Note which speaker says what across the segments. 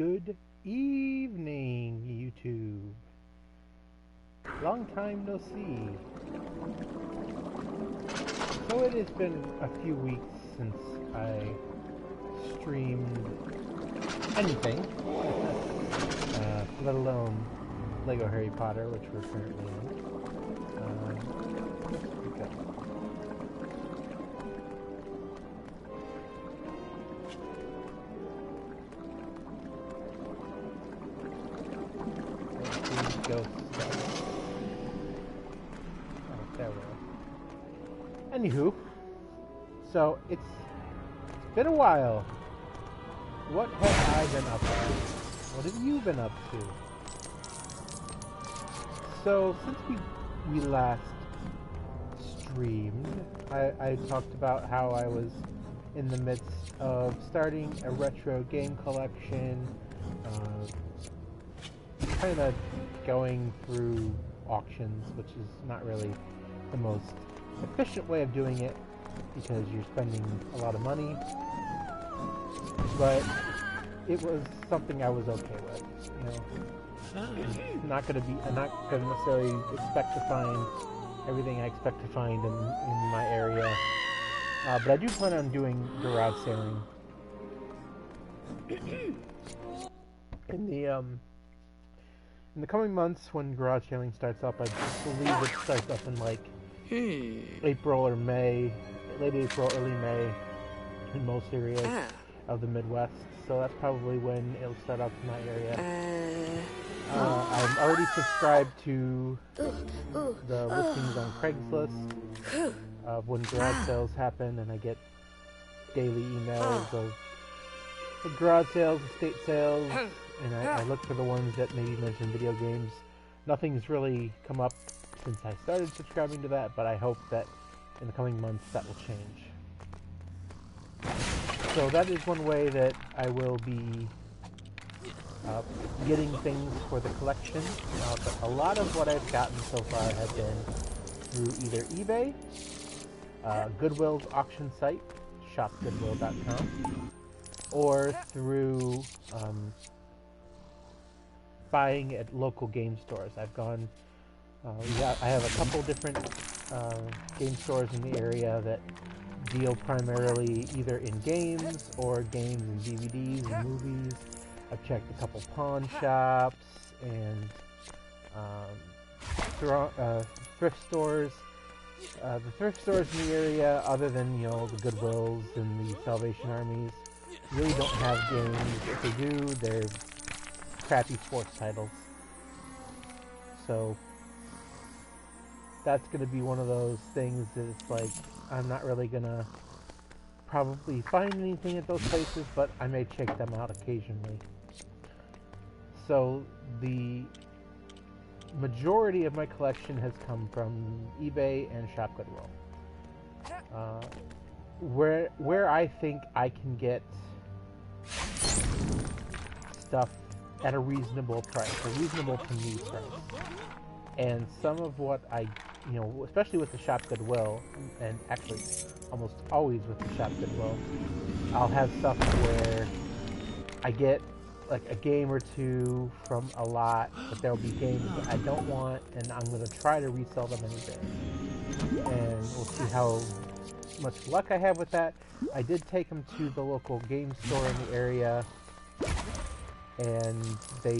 Speaker 1: Good evening, YouTube. Long time no see. So it has been a few weeks since I streamed anything, let alone Lego Harry Potter, which we're currently in. Anywho, so it's been a while. What have I been up to? What have you been up to? So since we last streamed, I talked about how I was in the midst of starting a retro game collection, kind of going through auctions, which is not really the most efficient way of doing it because you're spending a lot of money, but it was something I was okay with. You know, I'm not gonna necessarily expect to find everything I expect to find in my area, but I do plan on doing garage sailing in the coming months when garage sailing starts up. I believe it starts up in like April or May, late April, early May, in most areas of the Midwest. So that's probably when it'll start up in my area. I'm already subscribed to the listings on Craigslist of when garage sales happen, and I get daily emails of the garage sales, estate sales, and I look for the ones that maybe mention video games. Nothing's really come up since I started subscribing to that, but I hope that in the coming months that will change. So that is one way that I will be getting things for the collection. But a lot of what I've gotten so far have been through either eBay, Goodwill's auction site, shopgoodwill.com, or through buying at local game stores. I've gone I have a couple different game stores in the area that deal primarily either in games or games and DVDs and movies. I've checked a couple pawn shops and thrift stores. The thrift stores in the area, other than, you know, the Goodwills and the Salvation Armies, really don't have games. If they do, they're crappy sports titles. So that's going to be one of those things that it's like, I'm not really going to probably find anything at those places, but I may check them out occasionally. So the majority of my collection has come from eBay and Shop Goodwill. Where I think I can get stuff at a reasonable price, a reasonable to me price. And some of what I, you know, especially with the Shop Goodwill, and actually almost always with the Shop Goodwill, I'll have stuff where I get like a game or two from a lot, but there'll be games that I don't want, and I'm going to try to resell them anyway. And we'll see how much luck I have with that. I did take them to the local game store in the area, and they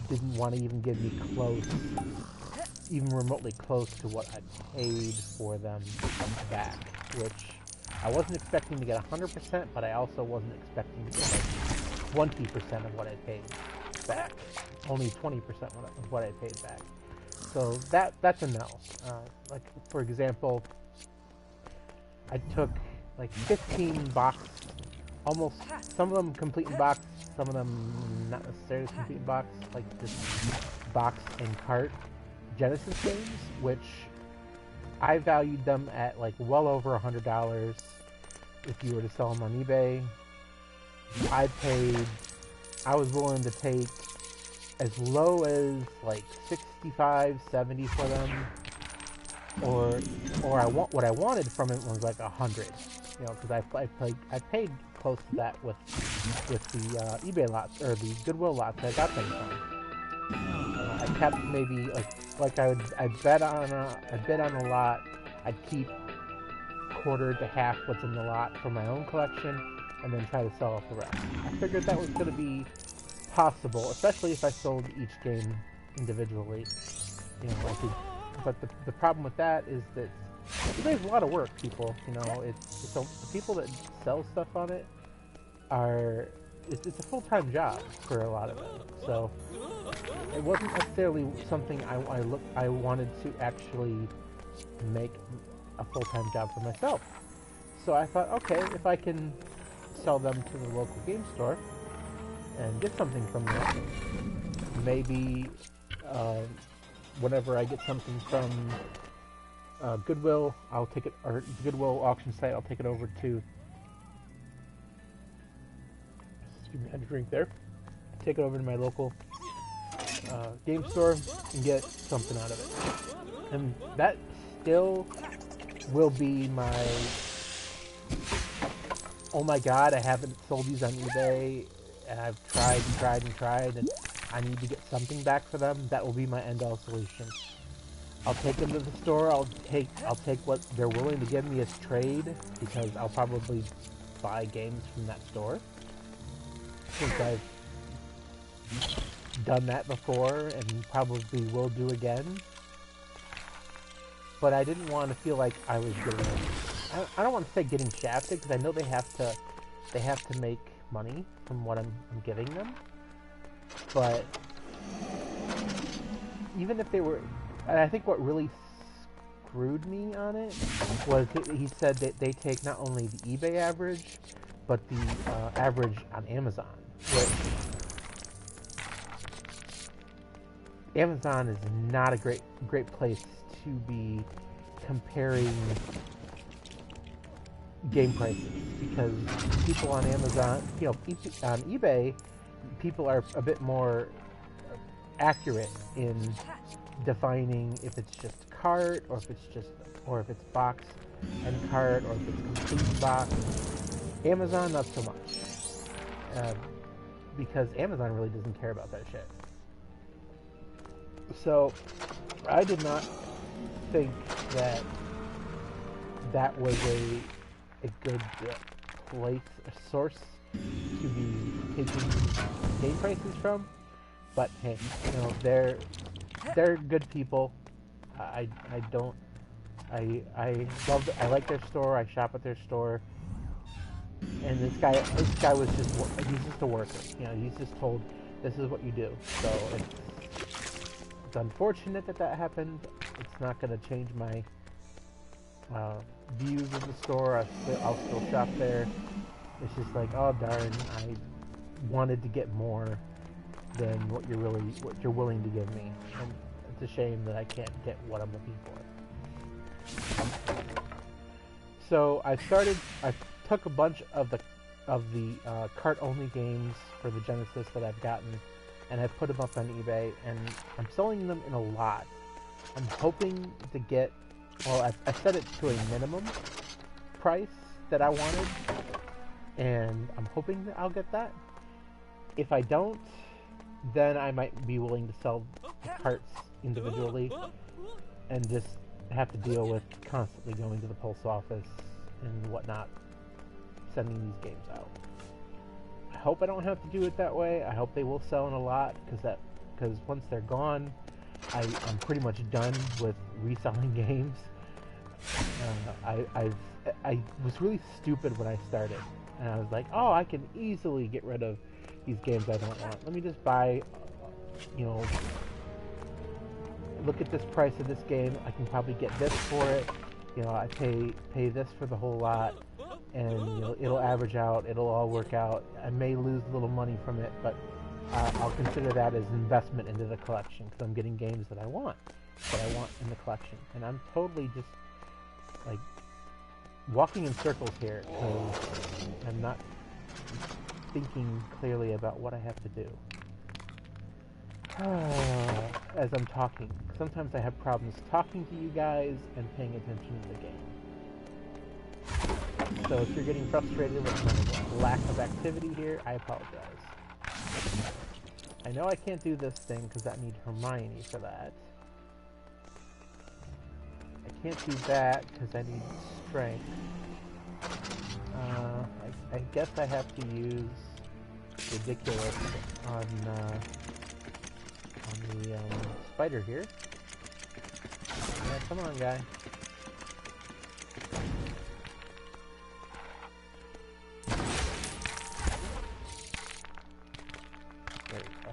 Speaker 1: didn't want to even give me close, even remotely close to what I paid for them back, which I wasn't expecting to get 100%, but I also wasn't expecting to get like 20% of what I paid back. Only 20% of what I paid back. So that's a no. Like, for example, I took like 15 box, almost, some of them complete in box, some of them not necessarily complete in box, like just box and cart Genesis games, which I valued them at like well over $100 if you were to sell them on eBay. I was willing to take as low as like 65, 70 for them, or what I wanted from it was like 100, you know, because I paid close to that with the eBay lots or the Goodwill lots I got them from. I kept maybe I'd bet on a lot. I'd keep quarter to half what's in the lot for my own collection, and then try to sell off the rest. I figured that was going to be possible, especially if I sold each game individually. You know, but the problem with that is that eBay's a lot of work, people. You know, the people that sell stuff on it it's a full-time job for a lot of them. So it wasn't necessarily something I wanted to actually make a full-time job for myself. So I thought, okay, if I can sell them to the local game store and get something from them, maybe whenever I get something from Goodwill, I'll take it, or the Goodwill auction site, I'll take it over to, excuse me, I had a drink there, take it over to my local game store and get something out of it. And that still will be my, oh my god, I haven't sold these on eBay, and I've tried, and I need to get something back for them. That will be my end-all solution. I'll take them to the store, I'll take what they're willing to give me as trade, because I'll probably buy games from that store, since I've done that before, and probably will do again. But I didn't want to feel like I was getting, I don't want to say getting shafted, because I know they have to make money from what I'm giving them. But even if they were, and I think what really screwed me on it was he said that they take not only the eBay average, but the average on Amazon, which Amazon is not a great place to be comparing game prices, because people on Amazon, you know, on eBay, people are a bit more accurate in defining if it's just cart, or if it's box and cart, or if it's complete box. Amazon, not so much, because Amazon really doesn't care about that shit. So I did not think that was a good place, a source to be taking game prices from. But hey, you know, they're good people. I like their store. I shop at their store. And this guy was he's just a worker. You know, he's just told, this is what you do. So it's unfortunate that happened. It's not going to change my views of the store. I'll still shop there. It's just like, oh darn, I wanted to get more than what you're willing to give me, and it's a shame that I can't get what I'm looking for. So I took a bunch of the cart-only games for the Genesis that I've gotten, and I've put them up on eBay, and I'm selling them in a lot. I'm hoping to get, well, I set it to a minimum price that I wanted, and I'm hoping that I'll get that. If I don't, then I might be willing to sell the carts individually and just have to deal with constantly going to the post office and whatnot, sending these games out. I hope I don't have to do it that way. I hope they will sell in a lot, because once they're gone, I'm pretty much done with reselling games. I was really stupid when I started, and I was like, oh, I can easily get rid of these games I don't want. Let me just buy, you know, look at this price of this game, I can probably get this for it, you know, I pay this for the whole lot, and you know, it'll average out, it'll all work out. I may lose a little money from it, but I'll consider that as investment into the collection, because I'm getting games that I want in the collection. And I'm totally just like walking in circles here, because I'm not thinking clearly about what I have to do as I'm talking. Sometimes I have problems talking to you guys and paying attention to the game. So if you're getting frustrated with my lack of activity here, I apologize. I know I can't do this thing because I need Hermione for that. I can't do that because I need strength. I guess I have to use ridiculous on the spider here. Yeah, come on, guy. There we go.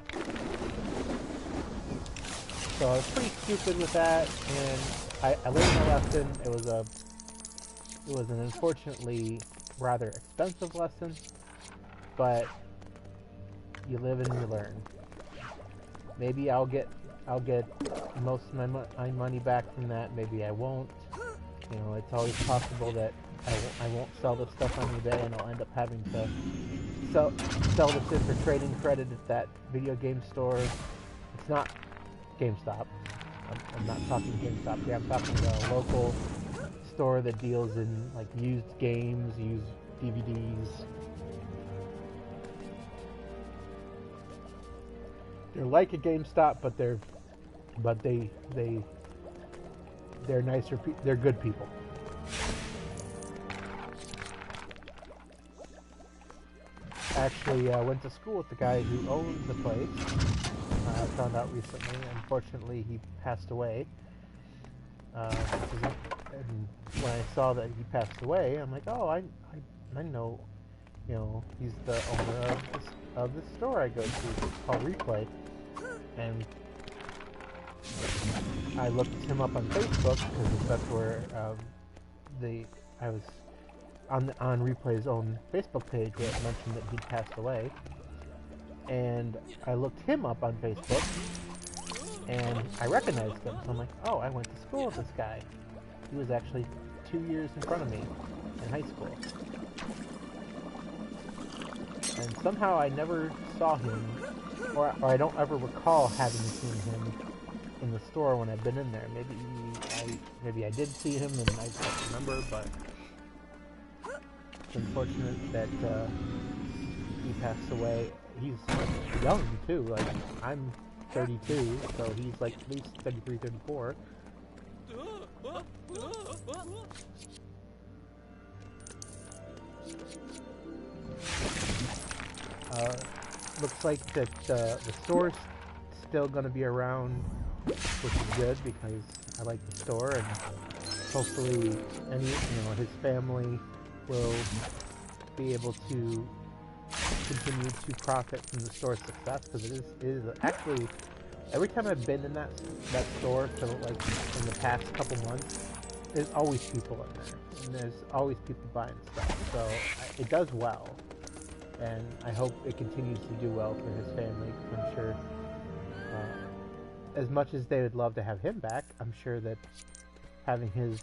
Speaker 1: So I was pretty stupid with that, and I learned my lesson. It was an unfortunately rather expensive lesson, but you live and you learn. Maybe I'll get most of my money back from that. Maybe I won't. You know, it's always possible that I won't sell this stuff on eBay, and I'll end up having to sell this in for trading credit at that video game store. It's not GameStop. I'm not talking GameStop here. I'm talking about a local store that deals in like used games, used DVDs. They're like a GameStop, but they're nicer. They're good people. Actually, went to school with the guy who owned the place. I found out recently. Unfortunately, he passed away. And when I saw that he passed away, I'm like, oh, I know, you know, he's the owner of the store I go to. It's called Replay, and I looked him up on Facebook because that's where I was on Replay's own Facebook page where it mentioned that he'd passed away, and I looked him up on Facebook, and I recognized him. So I'm like, oh, I went to school with this guy. He was actually 2 years in front of me in high school. And somehow I never saw him, or I don't ever recall having seen him in the store when I've been in there. Maybe I did see him and I don't remember, but it's unfortunate that he passed away. He's young too, like I'm 32, so he's like at least 33, 34. Looks like that the store's still going to be around, which is good because I like the store, and hopefully his family will be able to continue to profit from the store's success, because it is actually, every time I've been in that store, so like in the past couple months, there's always people in there, and there's always people buying stuff, so it does well, and I hope it continues to do well for his family. I'm sure, as much as they would love to have him back, I'm sure that having his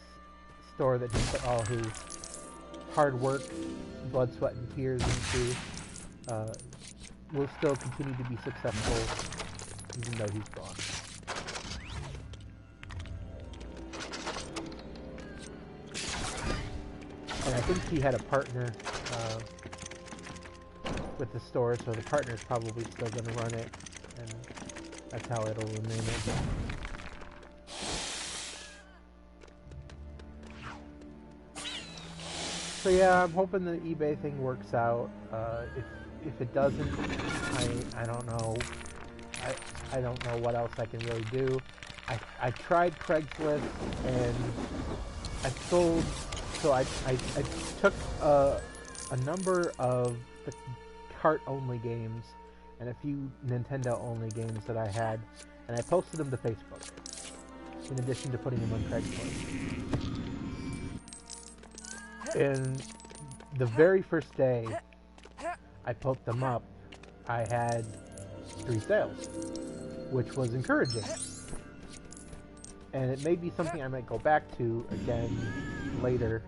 Speaker 1: store that he put all his hard work, blood, sweat, and tears into will still continue to be successful even though he's gone. And I think he had a partner with the store, so the partner's probably still going to run it, and that's how it'll remain open. So yeah, I'm hoping the eBay thing works out. If it doesn't, I don't know. I don't know what else I can really do. I tried Craigslist, and I sold. So I took a number of the cart-only games and a few Nintendo-only games that I had, and I posted them to Facebook, in addition to putting them on Craigslist. And the very first day I put them up, I had 3 sales, which was encouraging. And it may be something I might go back to again later,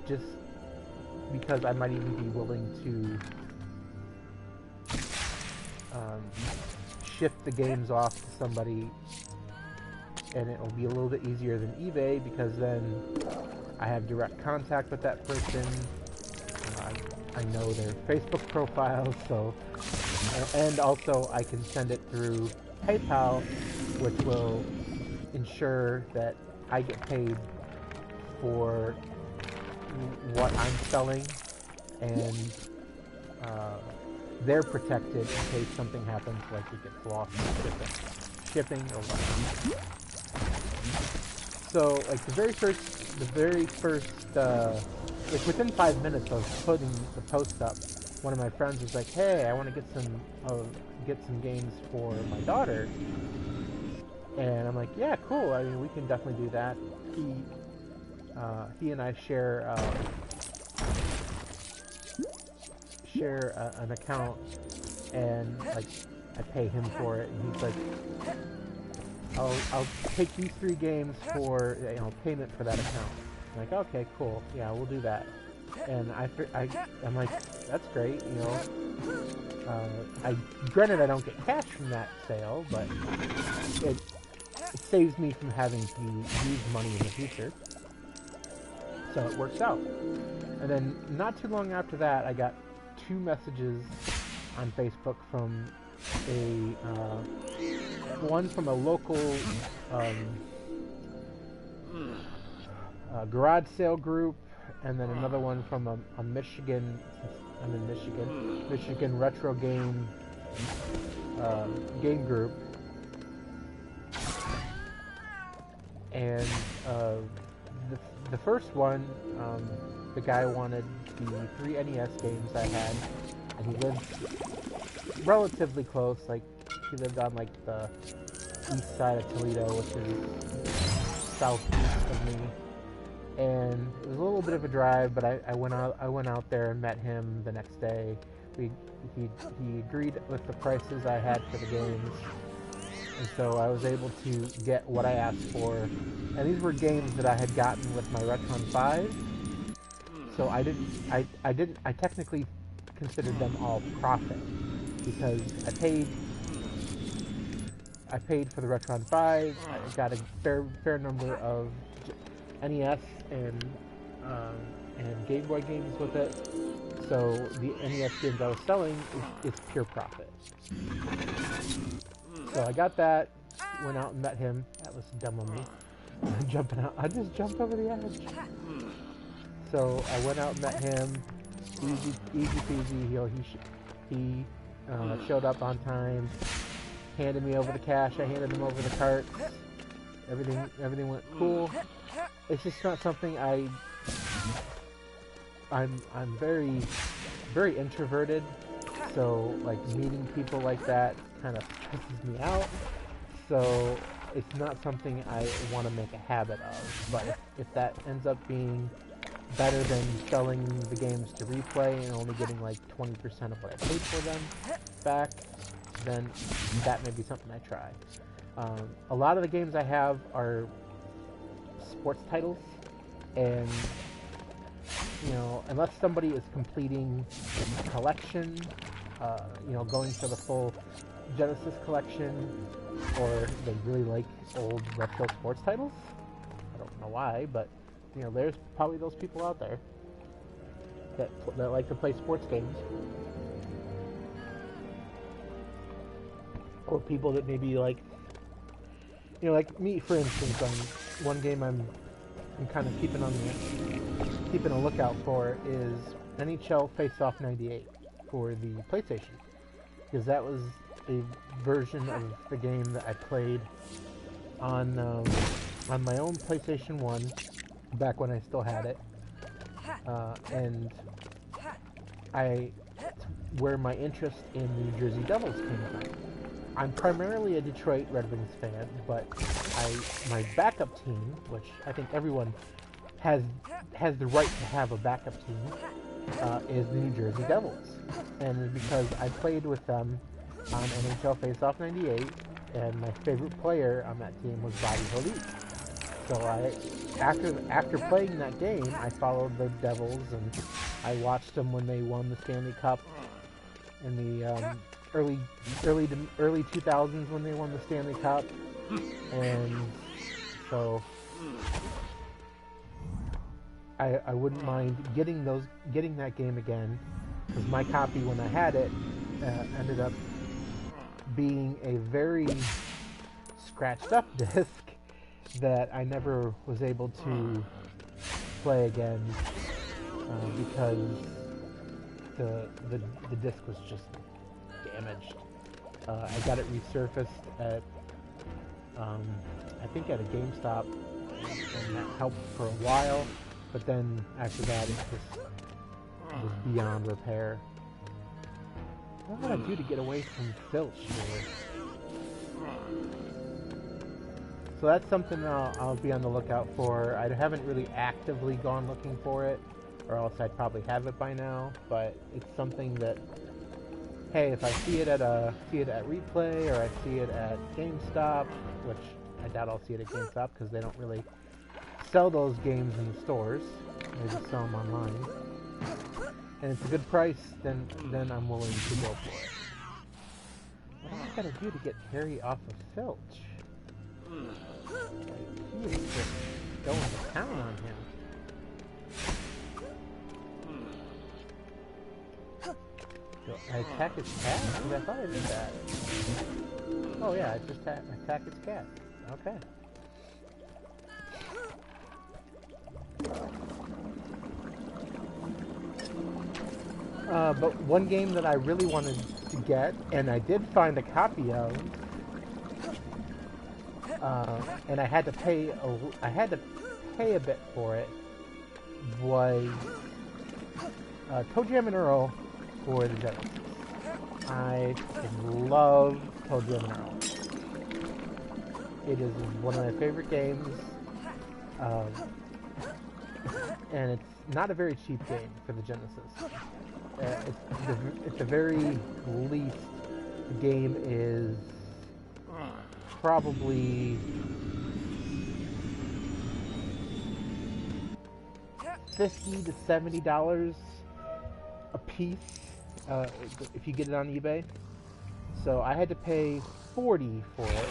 Speaker 1: just because I might even be willing to shift the games off to somebody, and it'll be a little bit easier than eBay, because then I have direct contact with that person. I know their Facebook profiles, so, and also I can send it through PayPal, which will ensure that I get paid for what I'm selling, and they're protected in case something happens, like it gets lost in shipping or whatnot. So, like the very first, like within 5 minutes of putting the post up, one of my friends was like, "Hey, I want to get some games for my daughter," and I'm like, "Yeah, cool. I mean, we can definitely do that." He and I share an account, and like I pay him for it, and he's like, I'll take these 3 games for, you know, payment for that account. I'm like, okay, cool, yeah, we'll do that. And I'm like, that's great, you know. Granted, I don't get cash from that sale, but it saves me from having to use money in the future. So it works out. And then not too long after that, I got 2 messages on Facebook from one from a local garage sale group, and then another one from a Michigan, I'm in Michigan retro game group. And the first one, the guy wanted the 3 NES games I had, and he lived relatively close. Like, he lived on like the east side of Toledo, which is southeast of me, and it was a little bit of a drive. But I went out there and met him the next day. He agreed with the prices I had for the games, and so I was able to get what I asked for. And these were games that I had gotten with my Retron 5. So I technically considered them all profit, because I paid for the Retron 5. I got a fair number of NES and Game Boy games with it. So the NES games I was selling is pure profit. So I got that, went out and met him. That was dumb of me. Jumping out. I just jumped over the edge. So I went out and met him. Easy peasy. He showed up on time. Handed me over the cash. I handed him over the cart. Everything went cool. It's just not something I'm very introverted. So like meeting people like that kind of stresses me out. So it's not something I want to make a habit of. But if that ends up being better than selling the games to replay and only getting like 20% of what I paid for them back, then that may be something I try. A lot of the games I have are sports titles, and you know, unless somebody is completing a collection, you know, going for the full Genesis collection, or they really like old retro sports titles. I don't know why, but you know, there's probably those people out there that like to play sports games, or people that maybe like, you know, like me, for instance. One game I'm kind of keeping a lookout for is NHL Face-Off 98 for the PlayStation, because that was a version of the game that I played on my own PlayStation 1 back when I still had it, and where my interest in New Jersey Devils came from. I'm primarily a Detroit Red Wings fan, but my backup team, which I think everyone has the right to have a backup team, is the New Jersey Devils. And because I played with them on NHL Face-Off 98, and my favorite player on that team was Bobby Holik. So after playing that game, I followed the Devils, and I watched them when they won the Stanley Cup in the early 2000s when they won the Stanley Cup. And so I wouldn't mind getting that game again, because my copy when I had it ended up being a very scratched up disc that I never was able to play again because the disc was just damaged. I got it resurfaced at I think at a GameStop, and that helped for a while, but then after that it just was beyond repair. What would I do to get away from filch here? So that's something I'll be on the lookout for. I haven't really actively gone looking for it, or else I'd probably have it by now, but it's something that, hey, if I see it at Replay, or I see it at GameStop, which I doubt I'll see it at GameStop because they don't really sell those games in the stores. They just sell them online. And it's a good price, then I'm willing to go for it. What do I gotta do to get Harry off of Filch? He is just going to town on him. So I attack his cat? I thought I did that. Oh yeah, I just attack his cat. Okay. But one game that I really wanted to get, and I did find a copy of, and I had to pay a bit for it, was Toe Jam and Earl for the Genesis. I love Toe Jam and Earl. It is one of my favorite games, and it's not a very cheap game for the Genesis. At the very least, the game is probably $50 to $70 a piece if you get it on eBay. So I had to pay $40 for it,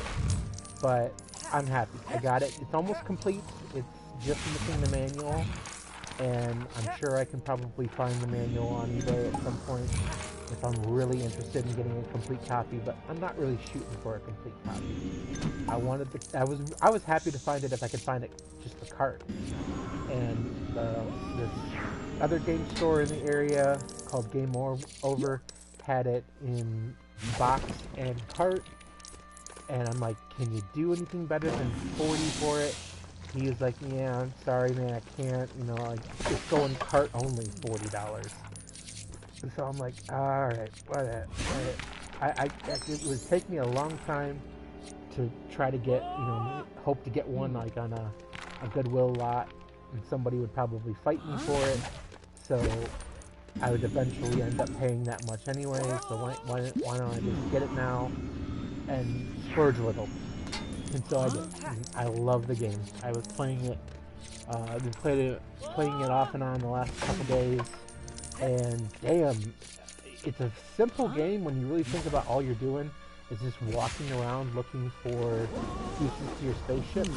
Speaker 1: but I'm happy. I got it. It's almost complete. It's just missing the manual, and I'm sure I can probably find the manual on eBay at some point if I'm really interested in getting a complete copy, but I'm not really shooting for a complete copy. I was happy to find it if I could find it just the cart. And this other game store in the area called Game Over had it in box and cart, and I'm like, can you do anything better than $40 for it? He was like, yeah, I'm sorry, man, I can't, it's going cart only $40. And so I'm like, alright, whatever. It would take me a long time to try to get, hope to get one like on a Goodwill lot, and somebody would probably fight me for it, so I would eventually end up paying that much anyway, so why don't I just get it now and splurge a little. And so I did. I love the game. I was playing it, I've been playing it off and on the last couple days, and damn, it's a simple game when you really think about all you're doing is just walking around looking for pieces to your spaceship.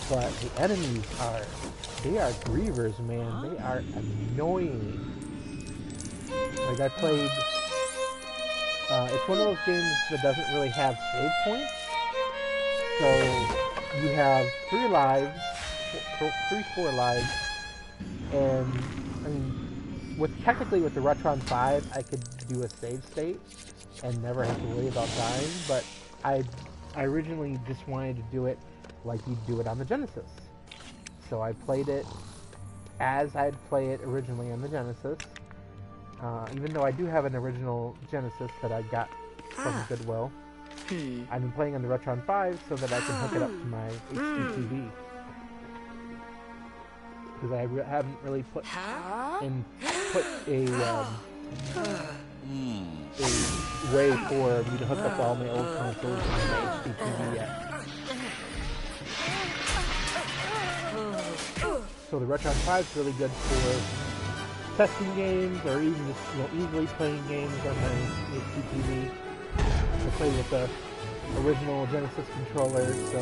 Speaker 1: But the enemies they are grievers, man. They are annoying. Like I played, it's one of those games that doesn't really have save points. So you have 4 lives, and I mean, technically with the Retron 5, I could do a save state and never have to worry about dying. But I originally just wanted to do it like you'd do it on the Genesis. So I played it as I'd play it originally on the Genesis. Even though I do have an original Genesis that I got from Goodwill. I've been playing on the Retron 5 so that I can hook it up to my HD TV. Because I haven't really put a way for me to hook up all my old consoles on my HD TV yet. So the Retron 5 is really good for testing games, or even just easily playing games on my HD TV. I play with the original Genesis controller, so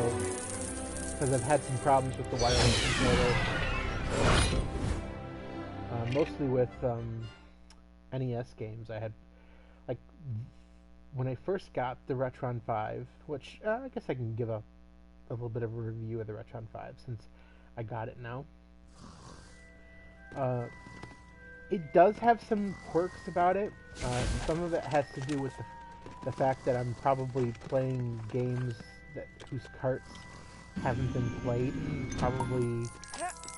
Speaker 1: because I've had some problems with the wireless controller. mostly with NES games. I had, like, when I first got the Retron 5, which I guess I can give a little bit of a review of the Retron 5 since I got it now. It does have some quirks about it. Some of it has to do with the fact that I'm probably playing games whose carts haven't been played in probably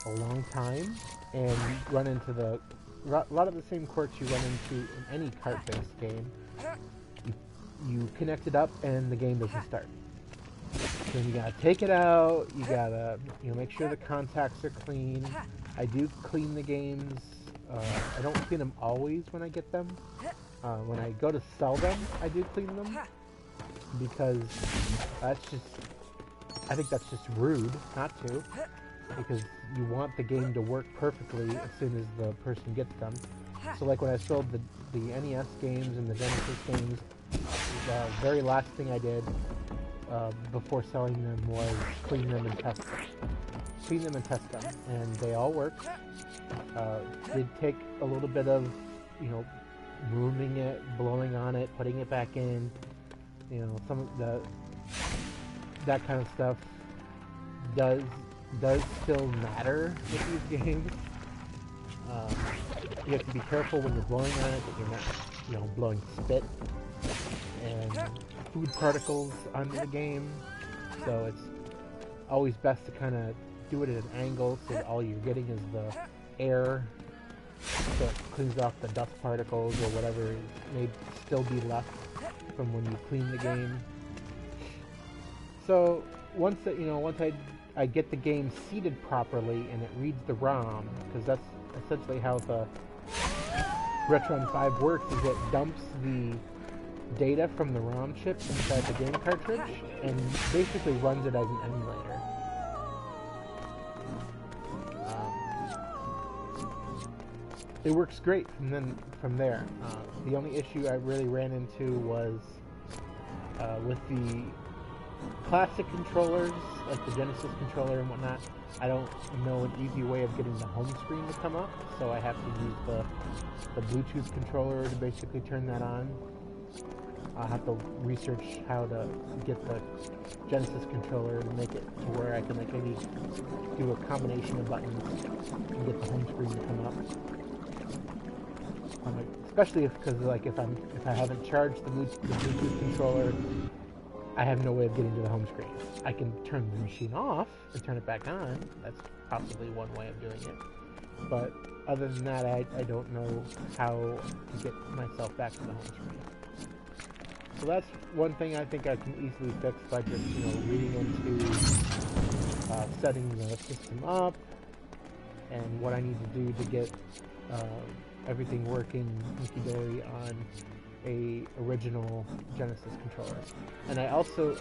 Speaker 1: a long time, and run into a lot of the same quirks you run into in any cart-based game. You connect it up and the game doesn't start. Then you gotta take it out. You gotta make sure the contacts are clean. I do clean the games. I don't clean them always when I get them. When I go to sell them, I do clean them because I think that's just rude not to, because you want the game to work perfectly as soon as the person gets them. So like when I sold the NES games and the Genesis games, the very last thing I did before selling them was clean them and test them. And they all worked. Did take a little bit of, moving it, blowing on it, putting it back in, some of that kind of stuff does still matter with these games. You have to be careful when you're blowing on it that you're not, blowing spit and food particles onto the game. So it's always best to kind of do it at an angle so that all you're getting is the air, so it cleans off the dust particles or whatever may still be left from when you clean the game. So once I get the game seated properly and it reads the ROM, because that's essentially how the Retron 5 works, is it dumps the data from the ROM chip inside the game cartridge and basically runs it as an emulator. It works great from there. The only issue I really ran into was with the classic controllers, like the Genesis controller and whatnot. I don't know an easy way of getting the home screen to come up, so I have to use the Bluetooth controller to basically turn that on. I'll have to research how to get the Genesis controller to make it to where I can maybe do a combination of buttons and get the home screen to come up. Especially if I haven't charged the Bluetooth controller, I have no way of getting to the home screen. I can turn the machine off and turn it back on. That's possibly one way of doing it. But other than that, I don't know how to get myself back to the home screen. So that's one thing I think I can easily fix by just, reading into setting the system up and what I need to do to get everything working hunky-dory on a original Genesis controller. And I also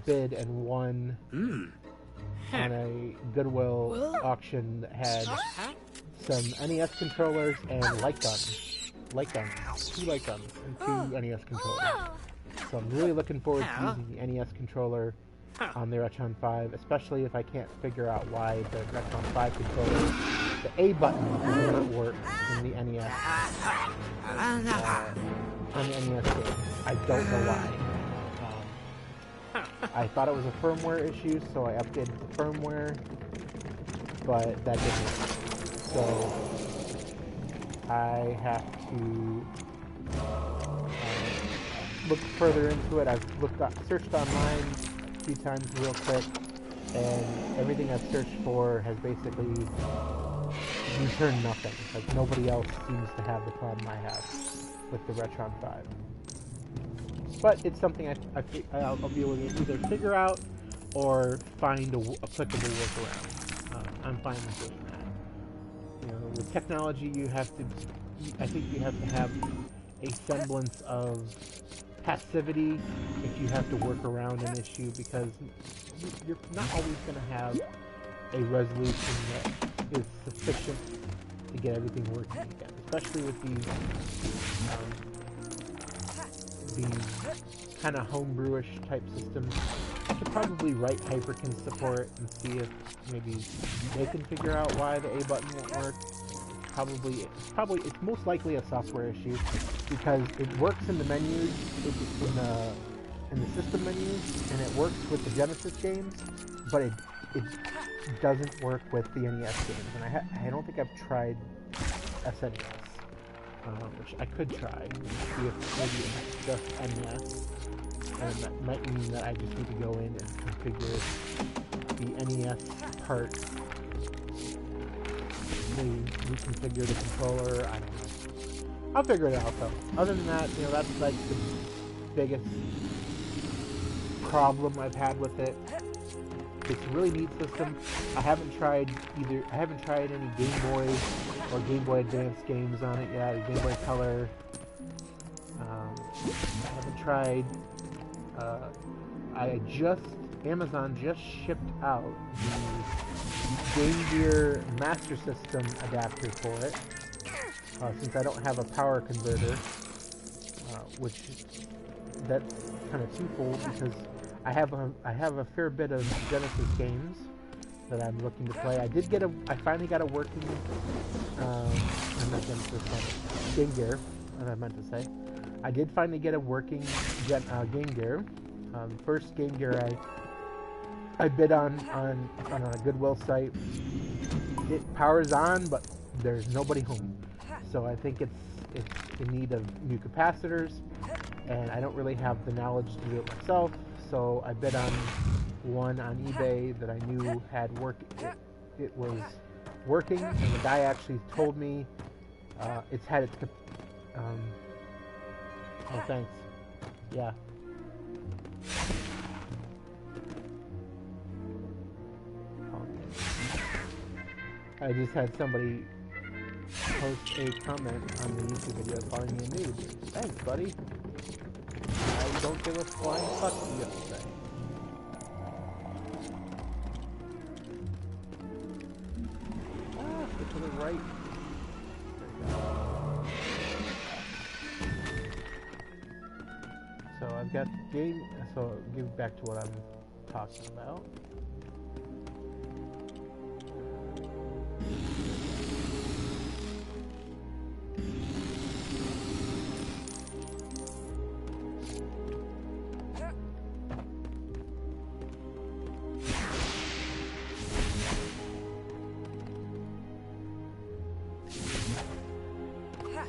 Speaker 1: bid and won on a Goodwill auction that had some NES controllers and light guns. Two light guns, and two NES controllers. So I'm really looking forward to using the NES controller on the Retron 5, especially if I can't figure out why the Retron 5 controller, the A button does not work in the NES. On the NES game. I don't know why. I thought it was a firmware issue, so I updated the firmware, but that didn't work. So I have to look further into it. I've searched online a few times real quick, and everything I've searched for has basically returned nothing. Like, nobody else seems to have the problem I have with the Retron 5. But it's something I'll be able to either figure out or find a applicable workaround. I'm fine with doing that. With technology, I think you have to have a semblance of passivity if you have to work around an issue, because you're not always going to have a resolution that is sufficient to get everything working again, especially with these kind of homebrewish type systems. I could probably write Hyperkin support and see if maybe they can figure out why the A button won't work. it's most likely a software issue because it works in the menus, in the system menus, and it works with the Genesis games, but it doesn't work with the NES games. And I don't think I've tried SNES, which I could try and see if maybe it's just NES. And that might mean that I just need to go in and configure the NES part. Maybe reconfigure the controller. I don't know. I'll figure it out though. Other than that, that's like the biggest problem I've had with it. It's a really neat system. I haven't tried any Game Boy or Game Boy Advance games on it yet, or Game Boy Color. I haven't tried. Amazon just shipped out the Game Gear Master System adapter for it. Since I don't have a power converter, which that's kind of twofold because I have a fair bit of Genesis games that I'm looking to play. I finally got a working Game Gear, what I meant to say. I did finally get a working Game Gear. The first Game Gear I bid on a Goodwill site. It powers on, but there's nobody home. So I think it's in need of new capacitors, and I don't really have the knowledge to do it myself. So I bid on one on eBay that I knew had it was working, and the guy actually told me it's had its oh, thanks. Yeah. I just had somebody post a comment on the YouTube video calling me a noob. Thanks, buddy. I don't give a flying fuck what you have to say. Get to the right. So I've got game. So give back to what I'm talking about.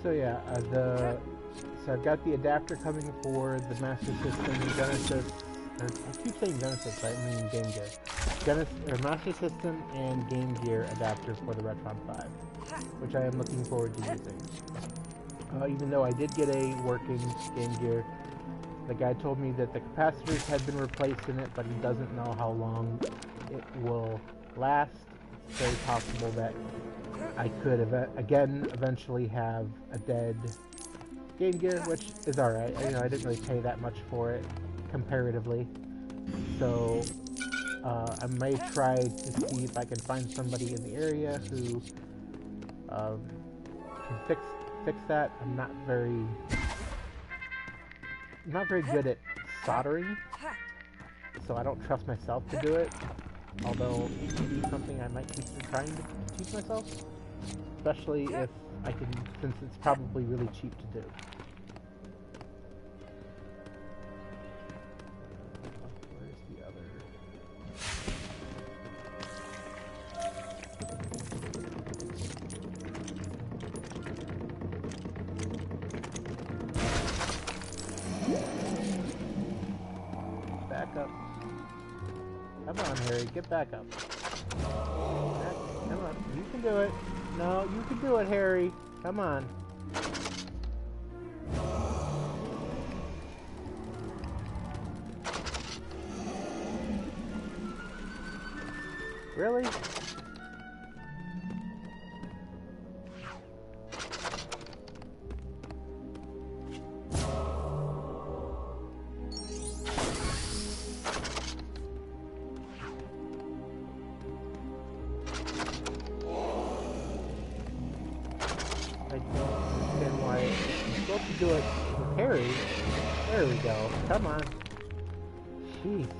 Speaker 1: So yeah, so I've got the adapter coming for the Master System, Genesis. I keep saying Genesis, but I mean Game Gear. Master System and Game Gear adapter for the Retron 5, which I am looking forward to using. Even though I did get a working Game Gear, the guy told me that the capacitors had been replaced in it, but he doesn't know how long it will last. It's very possible that I could eventually have a dead Game Gear, which is alright. I didn't really pay that much for it comparatively. So I may try to see if I can find somebody in the area who can fix that. I'm not very good at soldering, so I don't trust myself to do it. Although it may be something I might keep trying to teach myself, especially if I can, since it's probably really cheap to do. Where's the other? Back up. Come on, Harry, get back up. Come on, you can do it. No, you can do it, Harry. Come on. Really? I don't understand why I'm supposed to do it with Harry. There we go. Come on. Jeez.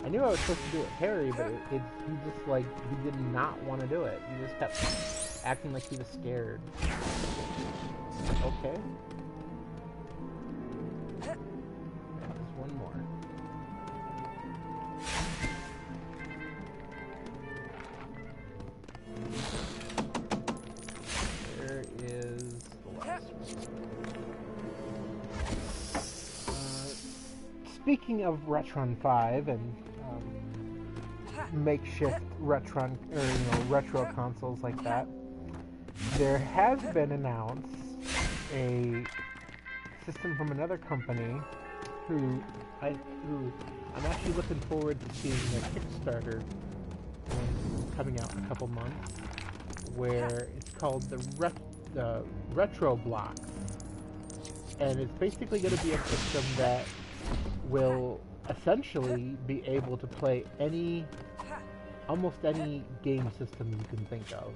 Speaker 1: I knew I was supposed to do it Harry, but he just like, he did not want to do it. He just kept acting like he was scared. Okay. Just one more. There is the last one. Speaking of Retron 5 and makeshift Retron, or retro consoles like that, there has been announced a system from another company who I'm actually looking forward to seeing their Kickstarter coming out in a couple months, where it's called the Retro Blocks, and it's basically going to be a system that will essentially be able to play almost any game system you can think of,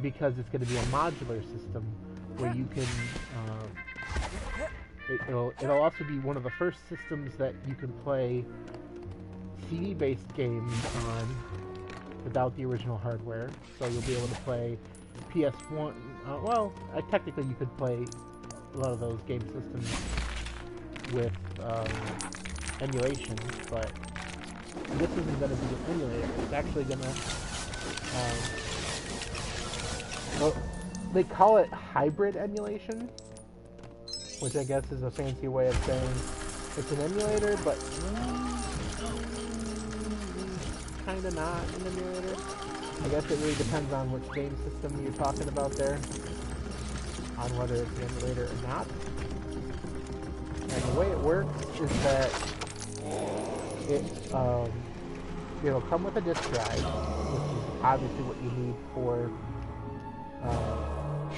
Speaker 1: because it's going to be a modular system where you can. It'll also be one of the first systems that you can play CD-based games on without the original hardware. So you'll be able to play PS1. Technically you could play a lot of those game systems with emulation, but this isn't going to be an emulator. It's actually going to... they call it hybrid emulation, which I guess is a fancy way of saying it's an emulator, but kind of not an emulator. I guess it really depends on which game system you're talking about there, on whether it's an emulator or not. And the way it works is that it'll come with a disk drive, which is obviously what you need for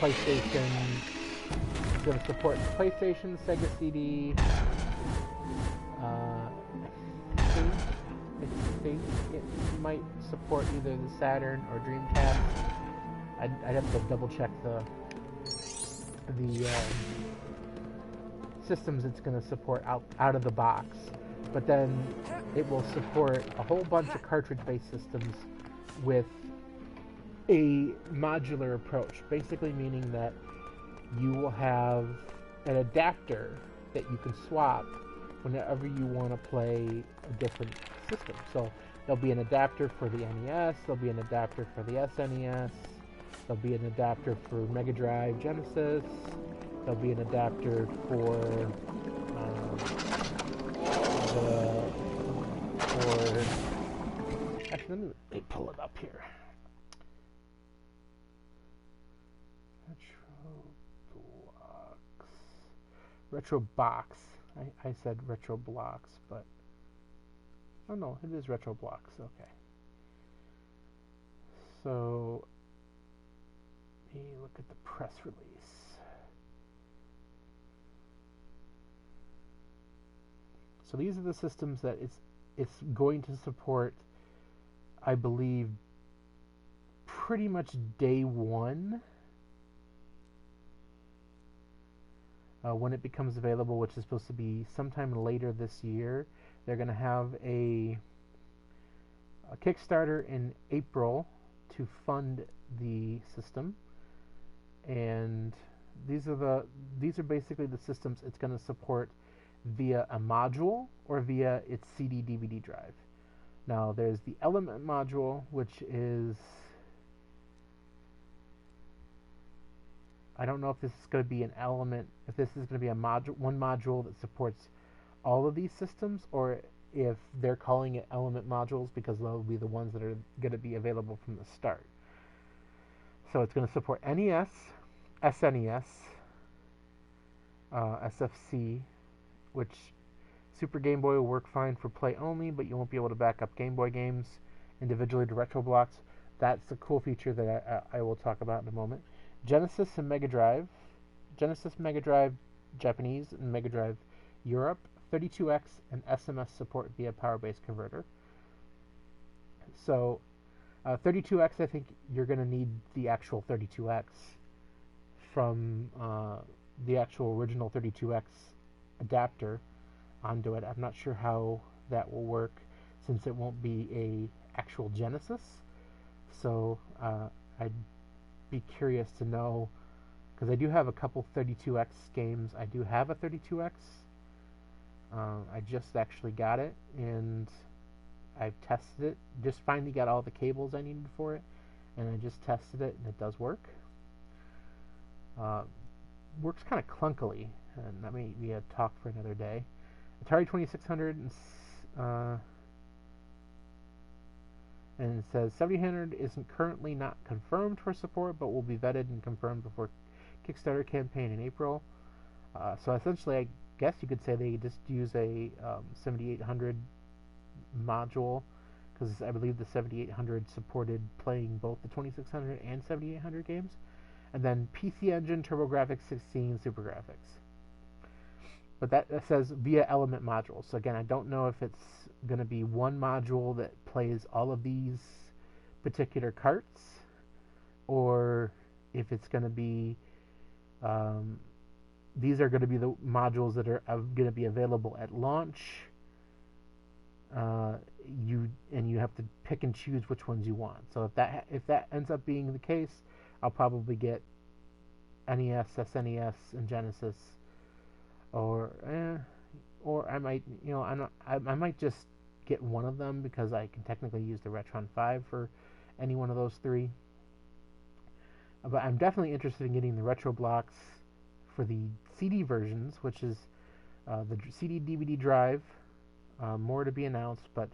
Speaker 1: PlayStation. It's going to support PlayStation, Sega CD. I think it might support either the Saturn or Dreamcast. I'd have to double check the systems it's going to support out of the box. But then it will support a whole bunch of cartridge-based systems with a modular approach, basically meaning that you will have an adapter that you can swap whenever you want to play a different system. So there'll be an adapter for the NES, there'll be an adapter for the SNES, there'll be an adapter for Mega Drive, Genesis, there'll be an adapter for actually, let me pull it up here. Retro Box. I said Retro Blocks, but oh no, it is Retro Blocks. Okay. So let me look at the press release. So these are the systems that it's going to support, I believe, pretty much day one. When it becomes available, which is supposed to be sometime later this year. They're going to have a Kickstarter in April to fund the system, and these are basically the systems it's going to support via a module or via its CD/DVD drive. Now there's the Element module, which is, I don't know if this is going to be an element, if this is going to be one module that supports all of these systems, or if they're calling it element modules because they'll be the ones that are going to be available from the start. So it's going to support NES, SNES, SFC, which Super Game Boy will work fine for play only, but you won't be able to back up Game Boy games individually to Retro Blocks. That's a cool feature that I will talk about in a moment. Genesis and Mega Drive. Genesis, Mega Drive Japanese, and Mega Drive Europe. 32X and SMS support via power-based converter. So 32X, I think you're going to need the actual 32X from the actual original 32X adapter. onto it. I'm not sure how that will work since it won't be a actual Genesis. So I'd be curious to know, because I do have a couple 32X games. I do have a 32X. I just actually got it, and I've tested it. Just finally got all the cables I needed for it, and I just tested it, and it does work. Works kind of clunkily, and that may be a talk for another day. Atari 2600 and it says 7800 isn't currently not confirmed for support, but will be vetted and confirmed before Kickstarter campaign in April. So essentially, I guess you could say they just use a 7800 module, because I believe the 7800 supported playing both the 2600 and 7800 games, and then PC Engine, TurboGrafx 16, Super Graphics. But that says via element modules. So again, I don't know if it's going to be one module that plays all of these particular carts, or if it's going to be these are going to be the modules that are going to be available at launch. You have to pick and choose which ones you want. So if that ends up being the case, I'll probably get NES, SNES, and Genesis, or I might, I might just get one of them, because I can technically use the Retron 5 for any one of those three. But I'm definitely interested in getting the retro blocks for the CD versions, which is the CD DVD drive. More to be announced, but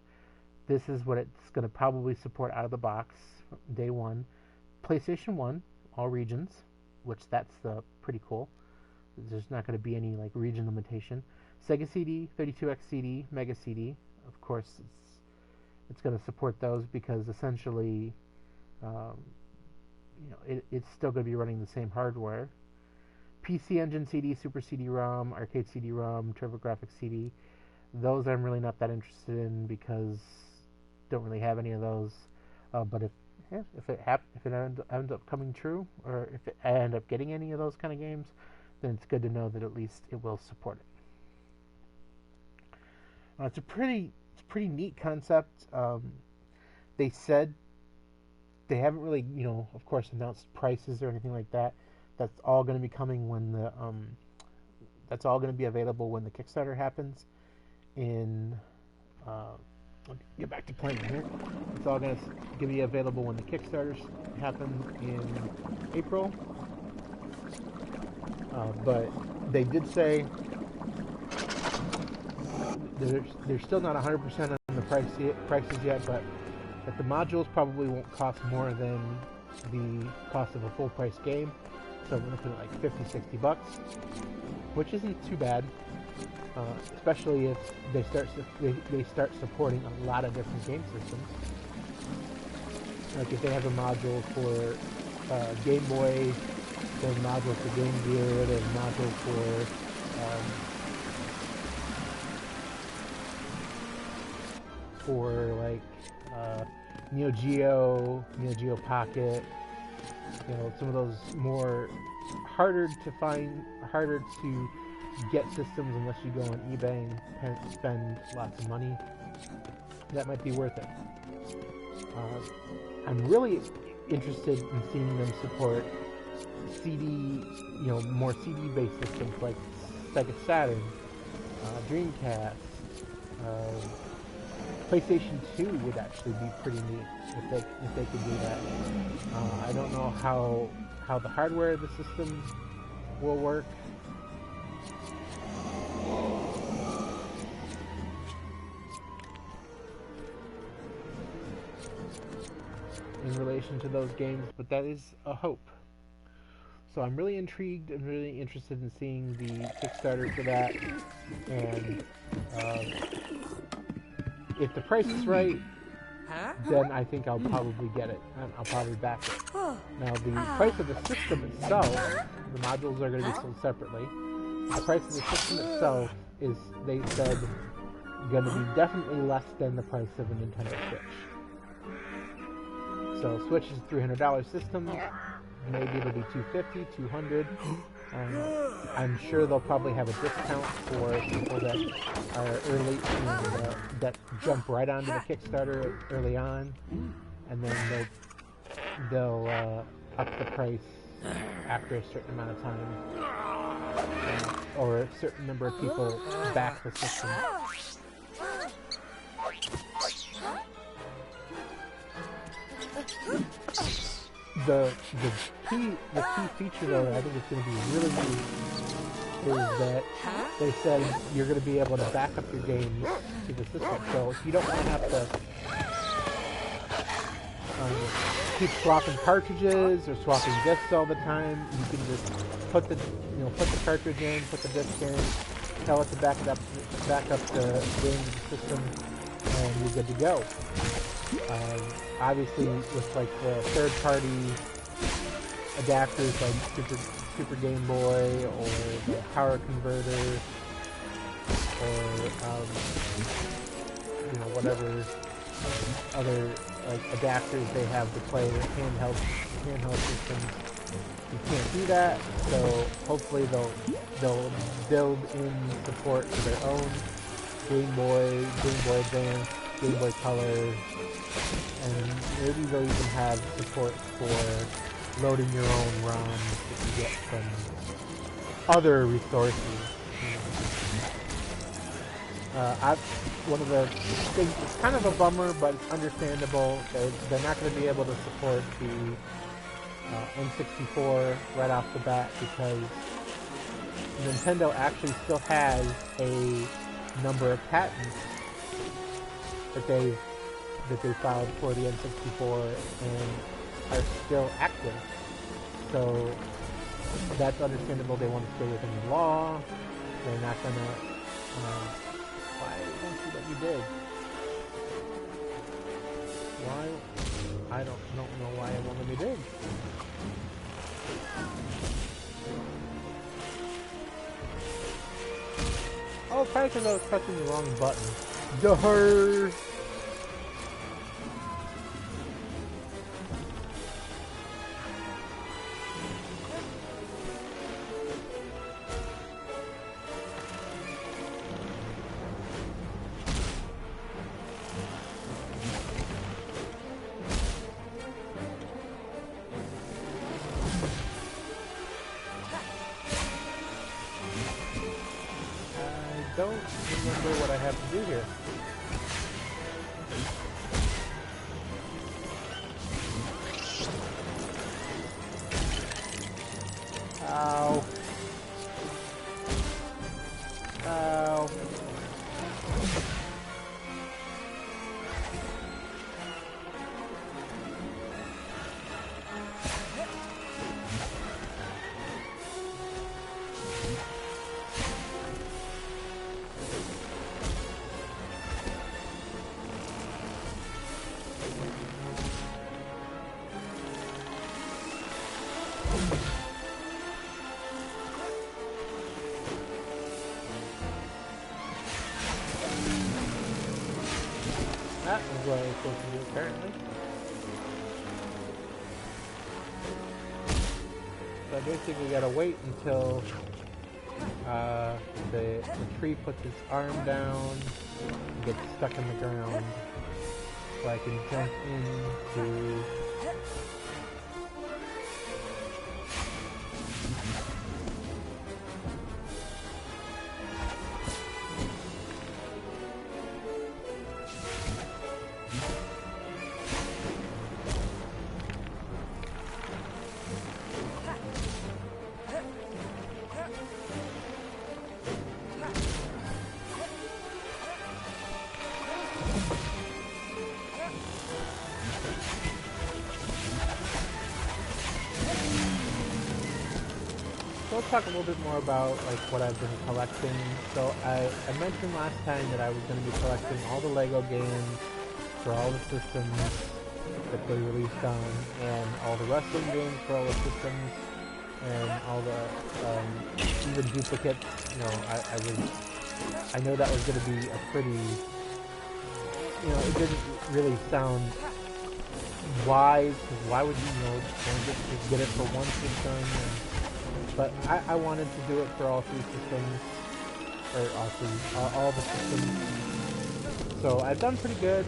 Speaker 1: this is what it's going to probably support out of the box day one. PlayStation 1, all regions, which that's pretty cool. There's not going to be any like region limitation. Sega CD, 32X CD, Mega CD. Of course, it's going to support those, because essentially, it's still going to be running the same hardware. PC Engine CD, Super CD-ROM, Arcade CD-ROM, TurboGrafx CD. Those I'm really not that interested in, because don't really have any of those. But if it ends up coming true, or if I end up getting any of those kind of games, then it's good to know that at least it will support it. It's a pretty neat concept. They said they haven't really, of course, announced prices or anything like that. That's all going to be coming when that's all going to be available when the Kickstarter happens. I'll get back to playing here. It's all going to be available when the Kickstarter happens in April. But they did say they're still not 100% on the prices yet, but that the modules probably won't cost more than the cost of a full price game. So we're looking at like $50-$60, which isn't too bad, especially if they start supporting a lot of different game systems. Like if they have a module for Game Boy, they have a module for Game Gear, they have a module for like Neo Geo Pocket. Some of those more harder to get systems unless you go on eBay and spend lots of money. That might be worth it. I'm really interested in seeing them support CD, more CD-based systems like Sega Saturn, Dreamcast. PlayStation 2 would actually be pretty neat if they could do that. I don't know how the hardware of the system will work. In relation to those games, but that is a hope. So I'm really intrigued and really interested in seeing the Kickstarter for that, and if the price is right, then I think I'll probably get it, and I'll probably back it. Now, the price of the system itself, the modules are going to be sold separately. The price of the system itself is, they said, going to be definitely less than the price of a Nintendo Switch. So Switch is a $300 system. maybe it'll be 250, 200. I'm sure they'll probably have a discount for people that are early, that jump right onto the Kickstarter early on, and then they'll up the price after a certain amount of time, or a certain number of people back the system. The key feature though that I think is going to be really neat is that they said you're going to be able to back up your games to the system. So if you don't want to have to keep swapping cartridges or swapping discs all the time, you can just put the cartridge in, put the disc in, tell it to back up the game to the system, and you're good to go. Obviously, with like the third-party adapters like Super Game Boy or the Power Converter or whatever other like adapters they have to play handheld systems, you can't do that. So hopefully they'll build in support for their own Game Boy Advance, Game Boy Color, and maybe they'll even have support for loading your own ROMs that you get from other resources. One of the things, it's kind of a bummer, but it's understandable. They're not going to be able to support the N64 right off the bat because Nintendo actually still has a number of patents that they filed for the N64 and are still active. So that's understandable. They want to stay within the law. They're not going to... why won't you let me dig? Why? I don't know why it won't let me dig. Oh, probably because I was pressing the wrong button. Duh! Don't remember what I have to do here. Ow. Ow. That is what I was supposed to do, apparently. So I basically gotta wait until the tree puts its arm down and gets stuck in the ground so I can jump into... So let's talk a little bit more about like what I've been collecting. So I mentioned last time that I was going to be collecting all the Lego games for all the systems that they released on, and all the wrestling games for all the systems, and all the even duplicates. You know, I know that was going to be a pretty, it didn't really sound why? Because why would just get it for one system? But I wanted to do it for all three systems, or all the systems. So I've done pretty good.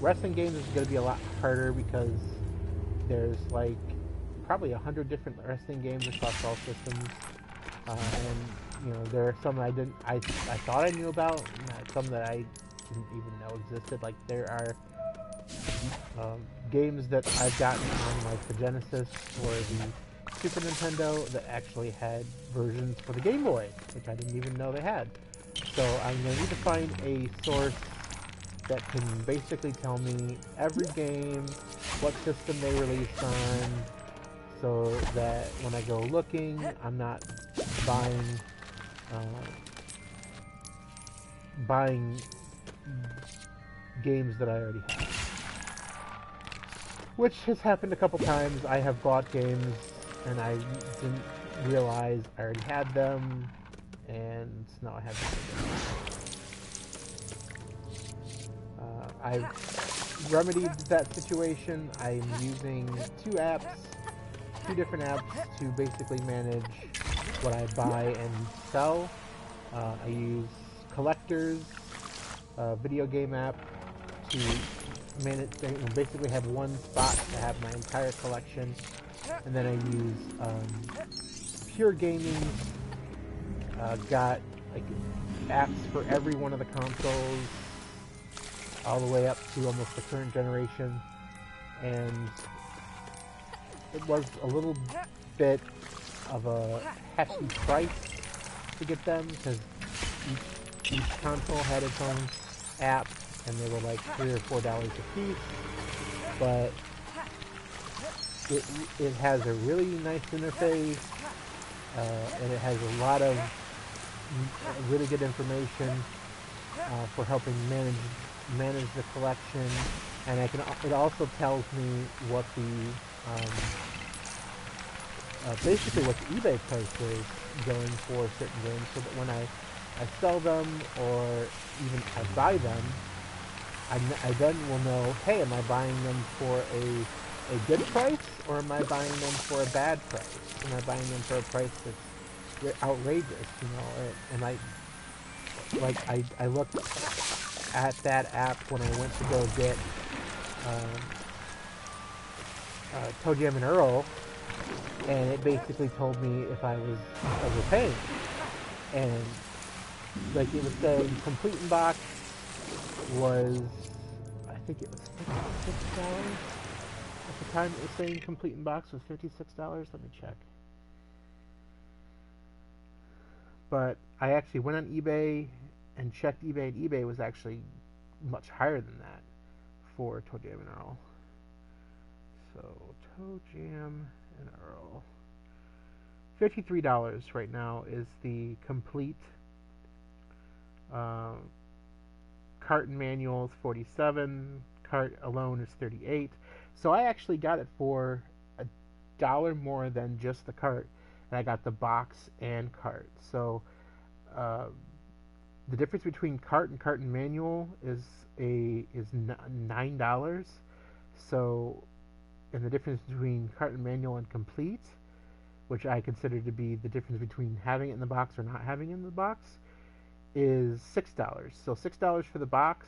Speaker 1: Wrestling games is going to be a lot harder because there's like probably 100 different wrestling games across all systems, and there are some I thought I knew about, some that I didn't even know existed. Like there are games that I've gotten on like the Genesis or the Super Nintendo that actually had versions for the Game Boy, which I didn't even know they had. So I'm going to need to find a source that can basically tell me every game, what system they released on, so that when I go looking, I'm not buying games that I already have. Which has happened a couple times. I have bought games and I didn't realize I already had them, and now I have them. I've remedied that situation. I'm using two different apps to basically manage what I buy and sell. I use Collectors, a video game app, to manage, basically have one spot to have my entire collection, and then I use Pure Gaming. Got like apps for every one of the consoles, all the way up to almost the current generation, and it was a little bit of a hefty price to get them because each console had its own app, and they were like $3 or $4 a piece. But it has a really nice interface, and it has a lot of really good information for helping manage the collection, and it also tells me what basically what the eBay price is going for certain games, so that when I sell them or even I buy them, I then will know, hey, am I buying them for a good price, or am I buying them for a bad price? Am I buying them for a price that's outrageous, and I looked at that app when I went to go get Toe Jam and Earl, and it basically told me if I was overpaying, and like it was saying complete in box was, I think it was $56 at the time. It was saying complete in box was $56. Let me check. But I actually went on eBay and checked eBay, and eBay was actually much higher than that for Toe Jam and Earl. So Toe Jam and Earl, $53 right now is the complete. Cart and manual is $47. Cart alone is $38. So I actually got it for $1 more than just the cart, and I got the box and cart. So the difference between cart and manual is $9. So, and the difference between cart and manual and complete, which I consider to be the difference between having it in the box or not having it in the box, is $6. So $6 for the box.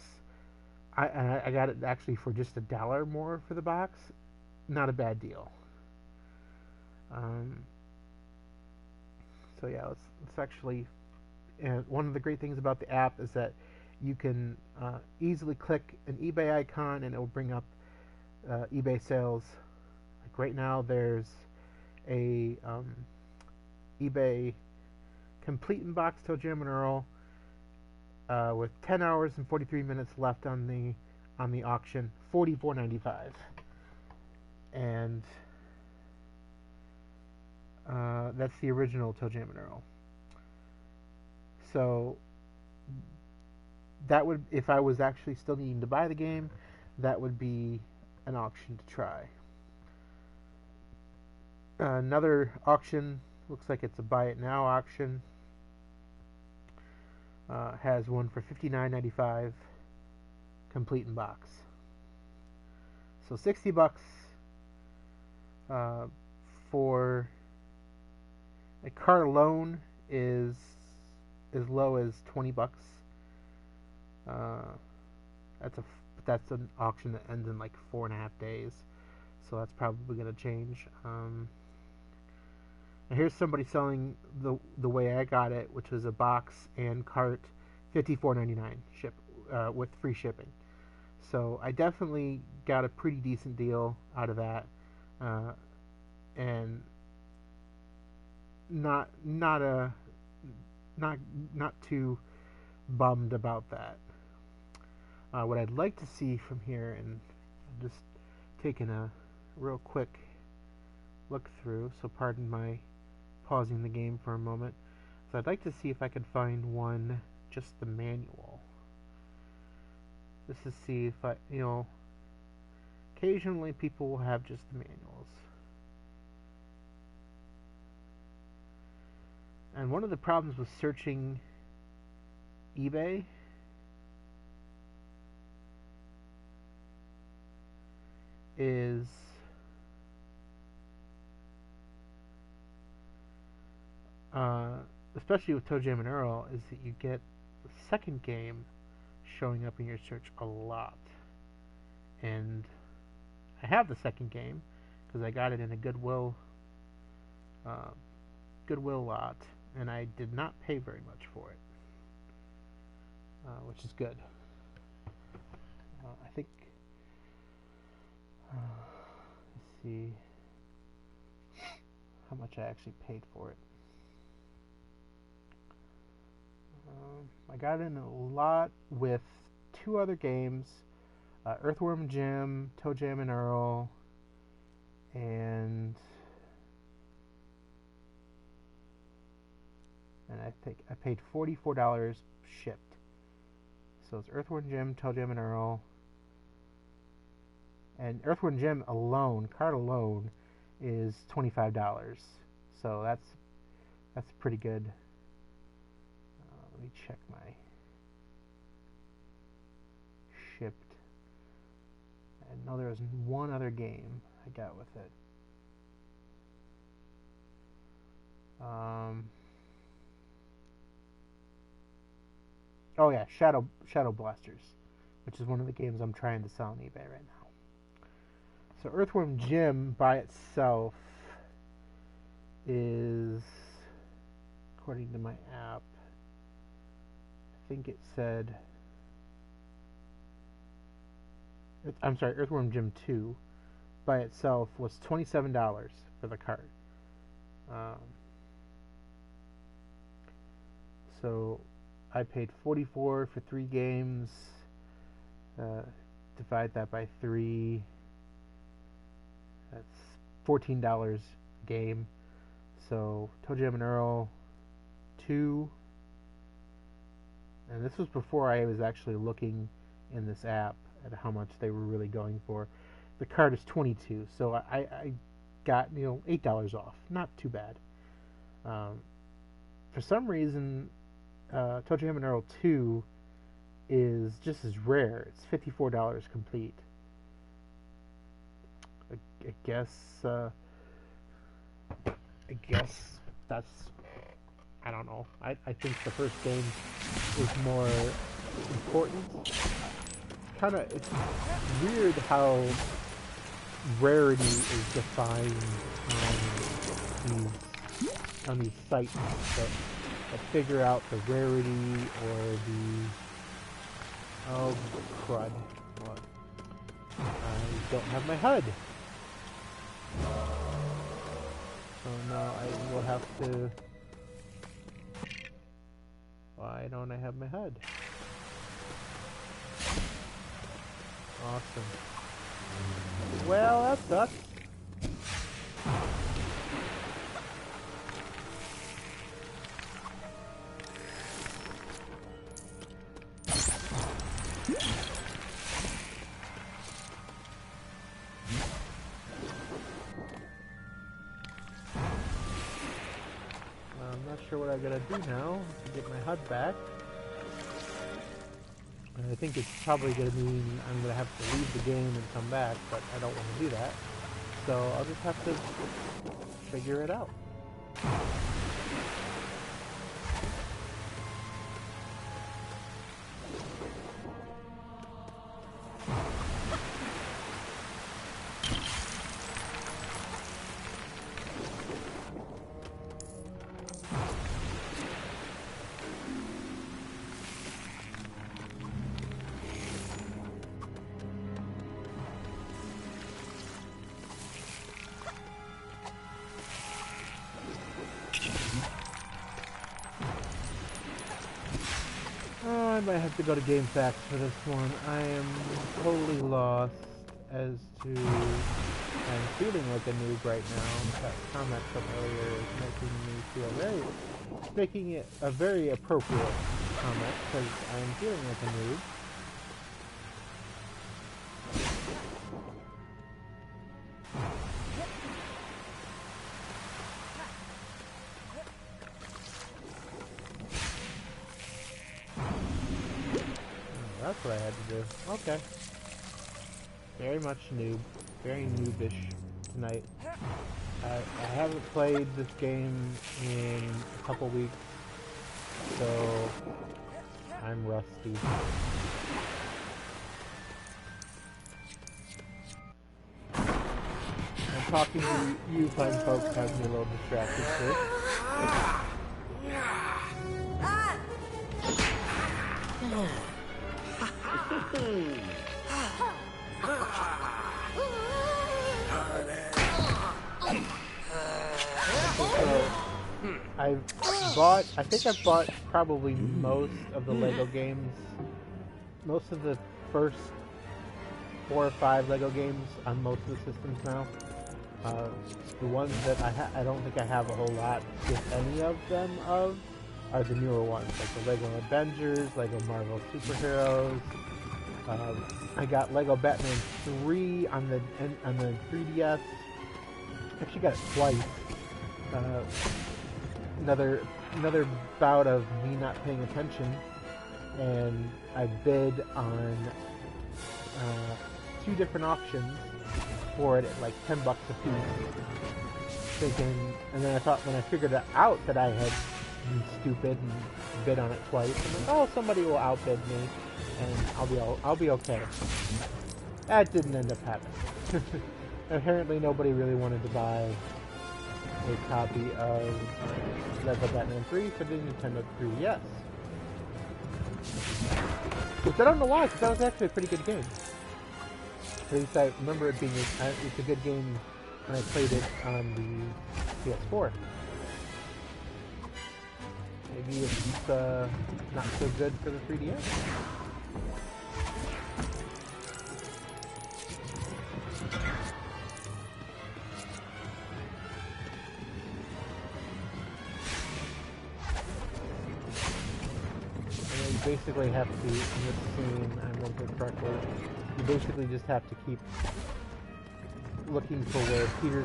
Speaker 1: I got it actually for just $1 more for the box. Not a bad deal. So yeah, let's actually. And one of the great things about the app is that you can easily click an eBay icon and it will bring up eBay sales. Like right now, there's a eBay complete in box Toe Jam and Earl with 10 hours and 43 minutes left on the auction, $44.95, and that's the original Toe Jam and Earl. So that would, if I was actually still needing to buy the game, that would be an auction to try. Another auction, looks like it's a buy it now auction, has one for $59.95 complete in box. So $60 for a cart alone is as low as $20. That's an auction that ends in like 4.5 days, so that's probably gonna change. And here's somebody selling the way I got it, which was a box and cart, $54.99 with free shipping. So I definitely got a pretty decent deal out of that, and not too bummed about that. What I'd like to see from here, and I'm just taking a real quick look through, so pardon my pausing the game for a moment. So I'd like to see if I could find one, just the manual. Just to see if I, occasionally people will have just the manuals. And one of the problems with searching eBay is especially with ToeJam and Earl, is that you get the second game showing up in your search a lot. And I have the second game because I got it in a Goodwill lot, and I did not pay very much for it, which is good. I think let's see how much I actually paid for it. I got in a lot with 2 other games, Earthworm Jim, ToeJam and Earl, and I think I paid $44 shipped. So it's Earthworm Jim, ToeJam and Earl, and Earthworm Jim alone, card alone, is $25. So that's pretty good. Let me check my shipped. I know there was one other game I got with it. Oh yeah, Shadow Blasters, which is one of the games I'm trying to sell on eBay right now. So Earthworm Jim by itself is, according to my app, I think it said, I'm sorry, Earthworm Jim 2 by itself was $27 for the cart. So I paid $44 for 3 games. Divide that by 3. That's $14 a game. So ToeJam and Earl 2. And this was before I was actually looking in this app at how much they were really going for. The cart is $22, so I got $8 off. Not too bad. For some reason, ToeJam and Earl 2 is just as rare. It's $54 complete. I guess that's, I don't know. I think the first game is more important. It's weird how rarity is defined on these sites that figure out the rarity or the, oh crud, what? I don't have my HUD. So now I will have to, why don't I have my HUD? Awesome. Well, that sucks. I'm not sure what I gotta do now to get my HUD back. And I think it's probably going to mean I'm going to have to leave the game and come back, but I don't want to do that. So I'll just have to figure it out. I might have to go to GameFAQs for this one. I am totally lost as to... I'm feeling like a noob right now. That comment from earlier is making me feel very... making it a very appropriate comment, because I'm feeling like a noob. That's what I had to do. Okay. Very much noob. Very noobish tonight. I haven't played this game in a couple weeks, so I'm rusty. And talking to you fine folks has me a little distracted too. I think I've bought probably most of the Lego games, most of the first 4 or 5 Lego games on most of the systems now. The ones that I don't think I have a whole lot, if any of them, are the newer ones, like the Lego Avengers, Lego Marvel Superheroes. I got Lego Batman 3 on the 3DS. Actually got it twice. Another bout of me not paying attention, and I bid on 2 different auctions for it at like $10 a piece. Thinking, and then when I figured it out that I had been stupid and bid on it twice, and then, oh, somebody will outbid me, and I'll be okay. That didn't end up happening. Apparently, nobody really wanted to buy a copy of Lego Batman 3 for the Nintendo 3DS. Which I don't know why, because that was actually a pretty good game. At least I remember it being it's a good game when I played it on the PS4. Maybe it's not so good for the 3DS. Basically have to, in this scene, I remember correctly, you basically just have to keep looking for where Peter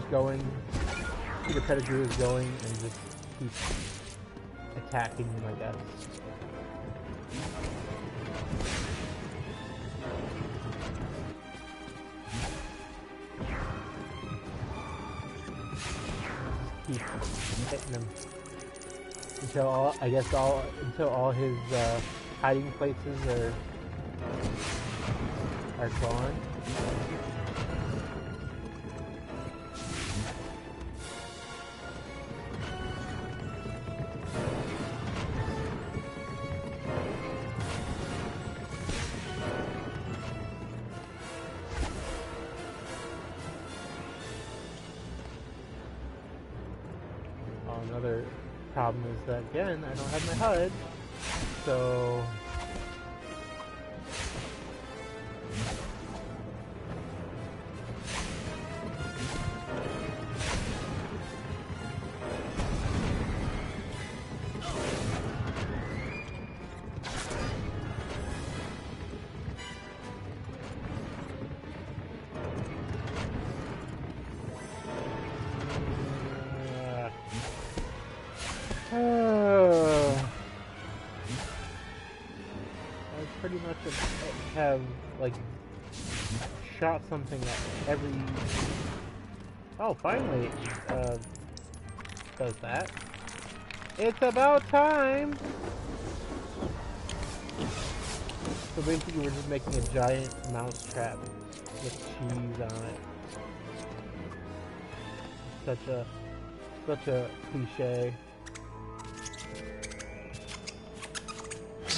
Speaker 1: Pettigrew is going, and just keep attacking him, I guess. Keep hitting him until all his hiding places are gone. Another problem is that, again, I don't have my HUD, so pretty much have like shot something at every. Oh, finally, does that. It's about time! So basically we're just making a giant mouse trap with cheese on it. Such a cliche.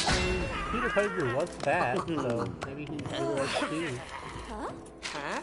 Speaker 1: I mean, Peter Pettigrew was fat, so maybe he really likes cheese.
Speaker 2: Huh?
Speaker 3: Huh?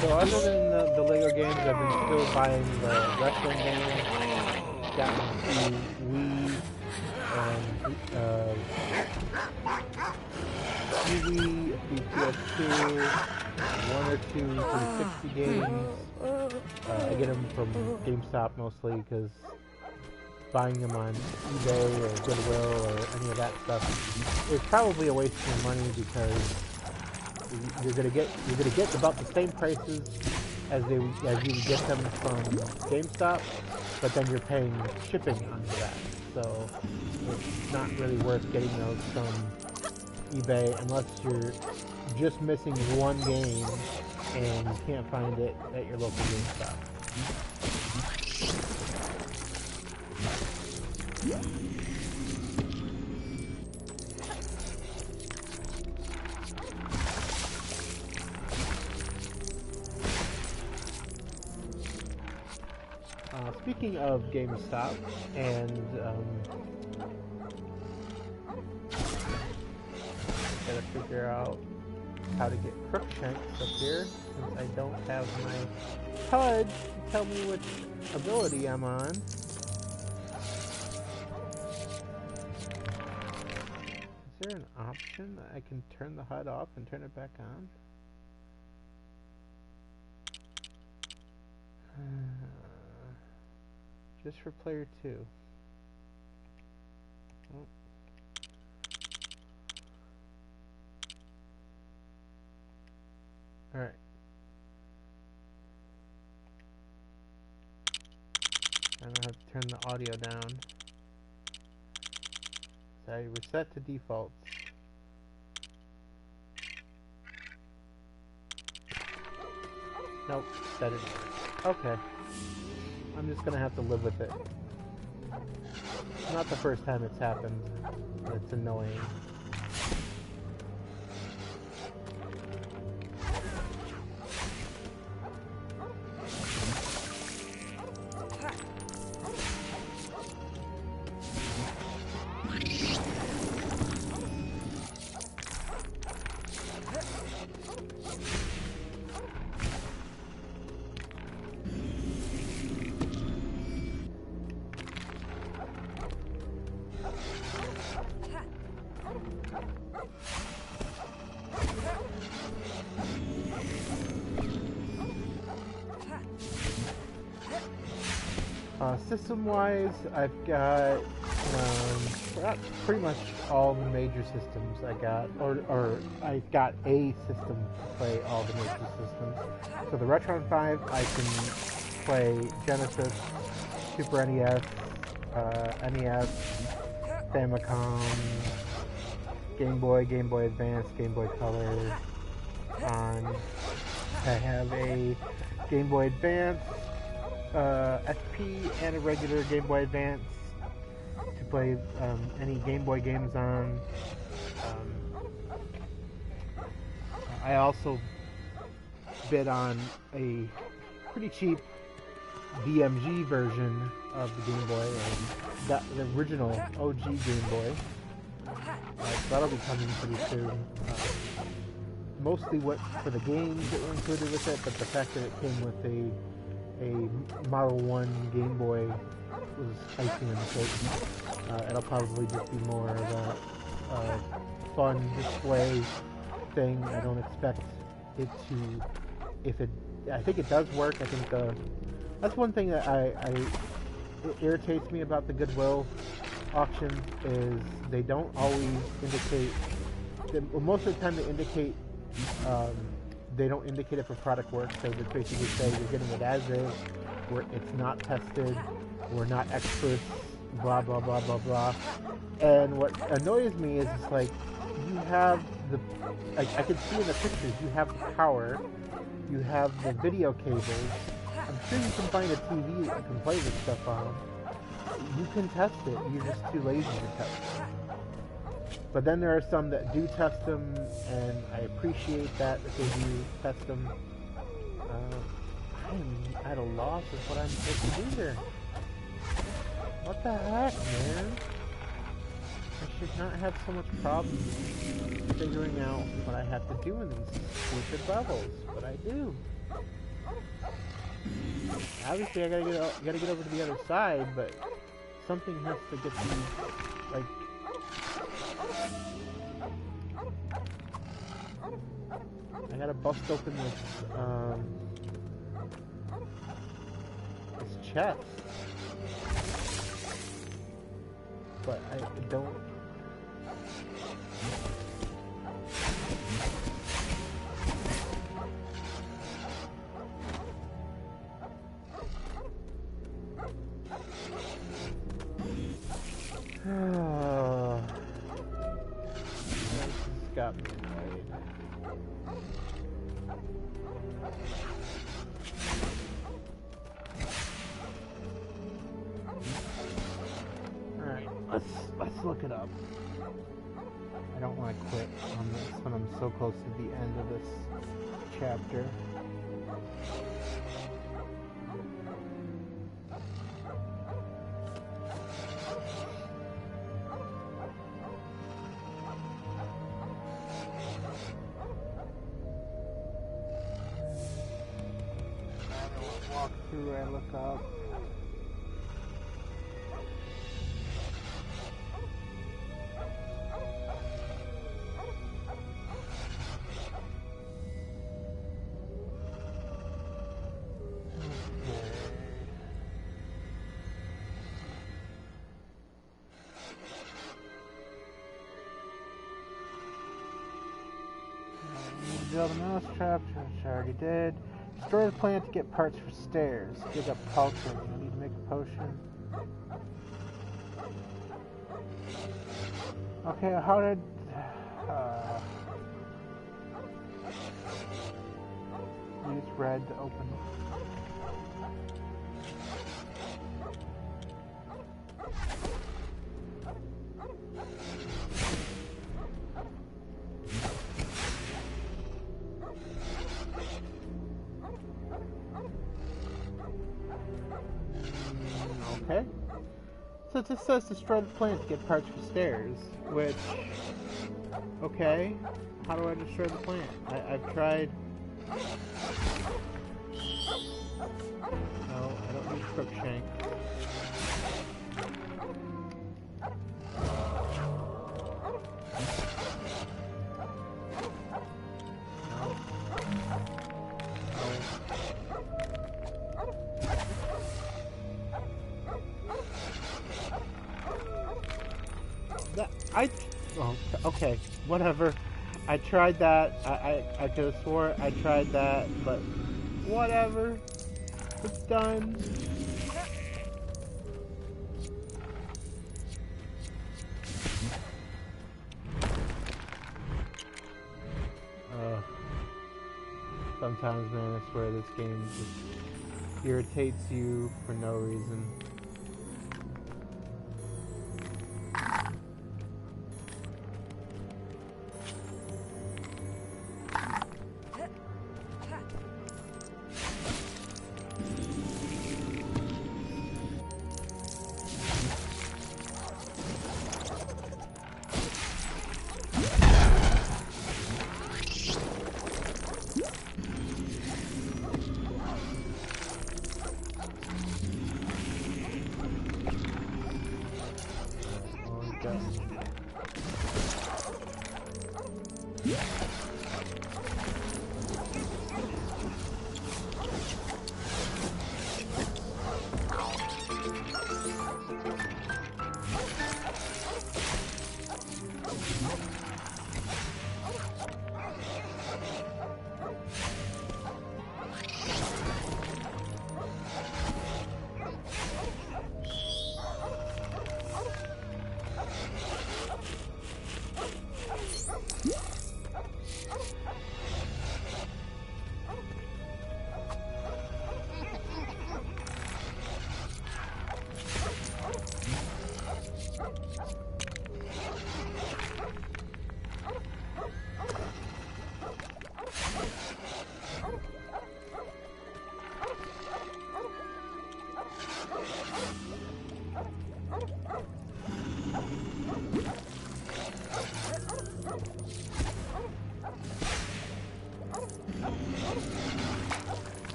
Speaker 1: So other than the Lego games, I've been still buying the wrestling games. Got a few Wii and a few PS2, one or two 360 games. I get them from GameStop mostly because buying them on eBay or Goodwill or any of that stuff is probably a waste of your money because you're gonna get about the same prices as you would get them from GameStop, but then you're paying shipping onto that. So it's not really worth getting those from eBay unless you're just missing one game and you can't find it at your local GameStop. Speaking of GameStop, and gotta figure out how to get Crookshanks up here since I don't have my HUD to tell me which ability I'm on. Is there an option that I can turn the HUD off and turn it back on? Just for player 2. Oh. Alright. I'm gonna have to turn the audio down. So I reset to defaults. Nope, that didn't work. Okay. I'm just gonna have to live with it. It's not the first time it's happened, but it's annoying. System-wise, I've got pretty much all the major systems I got, or I got a system to play all the major systems. So the Retron 5, I can play Genesis, Super NES, NES, Famicom, Game Boy, Game Boy Advance, Game Boy Color. I have a Game Boy Advance, SP, and a regular Game Boy Advance to play any Game Boy games on. I also bid on a pretty cheap DMG version of the Game Boy, the original OG Game Boy. So that'll be coming pretty soon. Mostly for the games that were included with it, but the fact that it came with a Model 1 Game Boy was icing on the cake. It'll probably just be more of a fun display thing. I don't expect it to, I think it does work. I think that's one thing that it irritates me about the Goodwill auctions is they don't always indicate, most of the time they indicate, they don't indicate if a product works. They just basically say you're getting it as is, it's not tested, we're not experts, blah blah blah blah blah. And what annoys me is it's like you have I can see in the pictures you have the power, you have the video cables. I'm sure you can find a TV that you can play this stuff on. You can test it. You're just too lazy to test it. But then there are some that do test them, and I appreciate that they do test them. I'm at a loss of what I'm supposed to do here. What the heck, man? I should not have so much problem figuring out what I have to do in these stupid levels, but I do. Obviously, I gotta get over to the other side, but something has to get me, like... I gotta bust open this chest. But I don't... This got me annoyed. Alright, let's look it up. I don't want to quit on this when I'm so close to the end of this chapter. Walk through, I look up. Build a mousetrap, which I already did. Destroy the plant to get parts for stairs. Dig up culture. I need to make a potion. Okay, how did... use red to open. Okay. So it just says destroy the plant to get parts for stairs, which... Okay. How do I destroy the plant? I've tried... No, I don't need Crookshank. Okay, whatever. I tried that. I could have swore I tried that, but whatever. It's done. Sometimes, man, I swear this game just irritates you for no reason.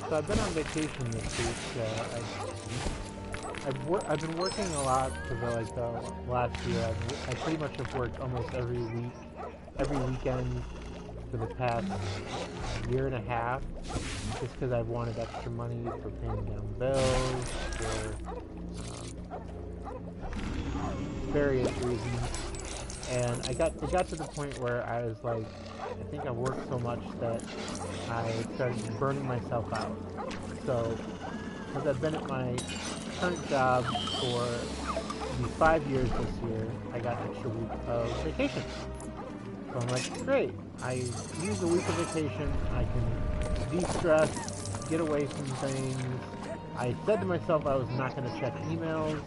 Speaker 1: So I've been on vacation this week. I've been working a lot for like the last year. I pretty much have worked almost every weekend for the past year and a half, just because I've wanted extra money for paying down bills, for various reasons. And it got to the point where I was like, I think I worked so much that I started burning myself out. So, because I've been at my current job for 5 years this year, I got an extra week of vacation. So I'm like, great, I use a week of vacation, I can de-stress, get away from things. I said to myself I was not going to check emails.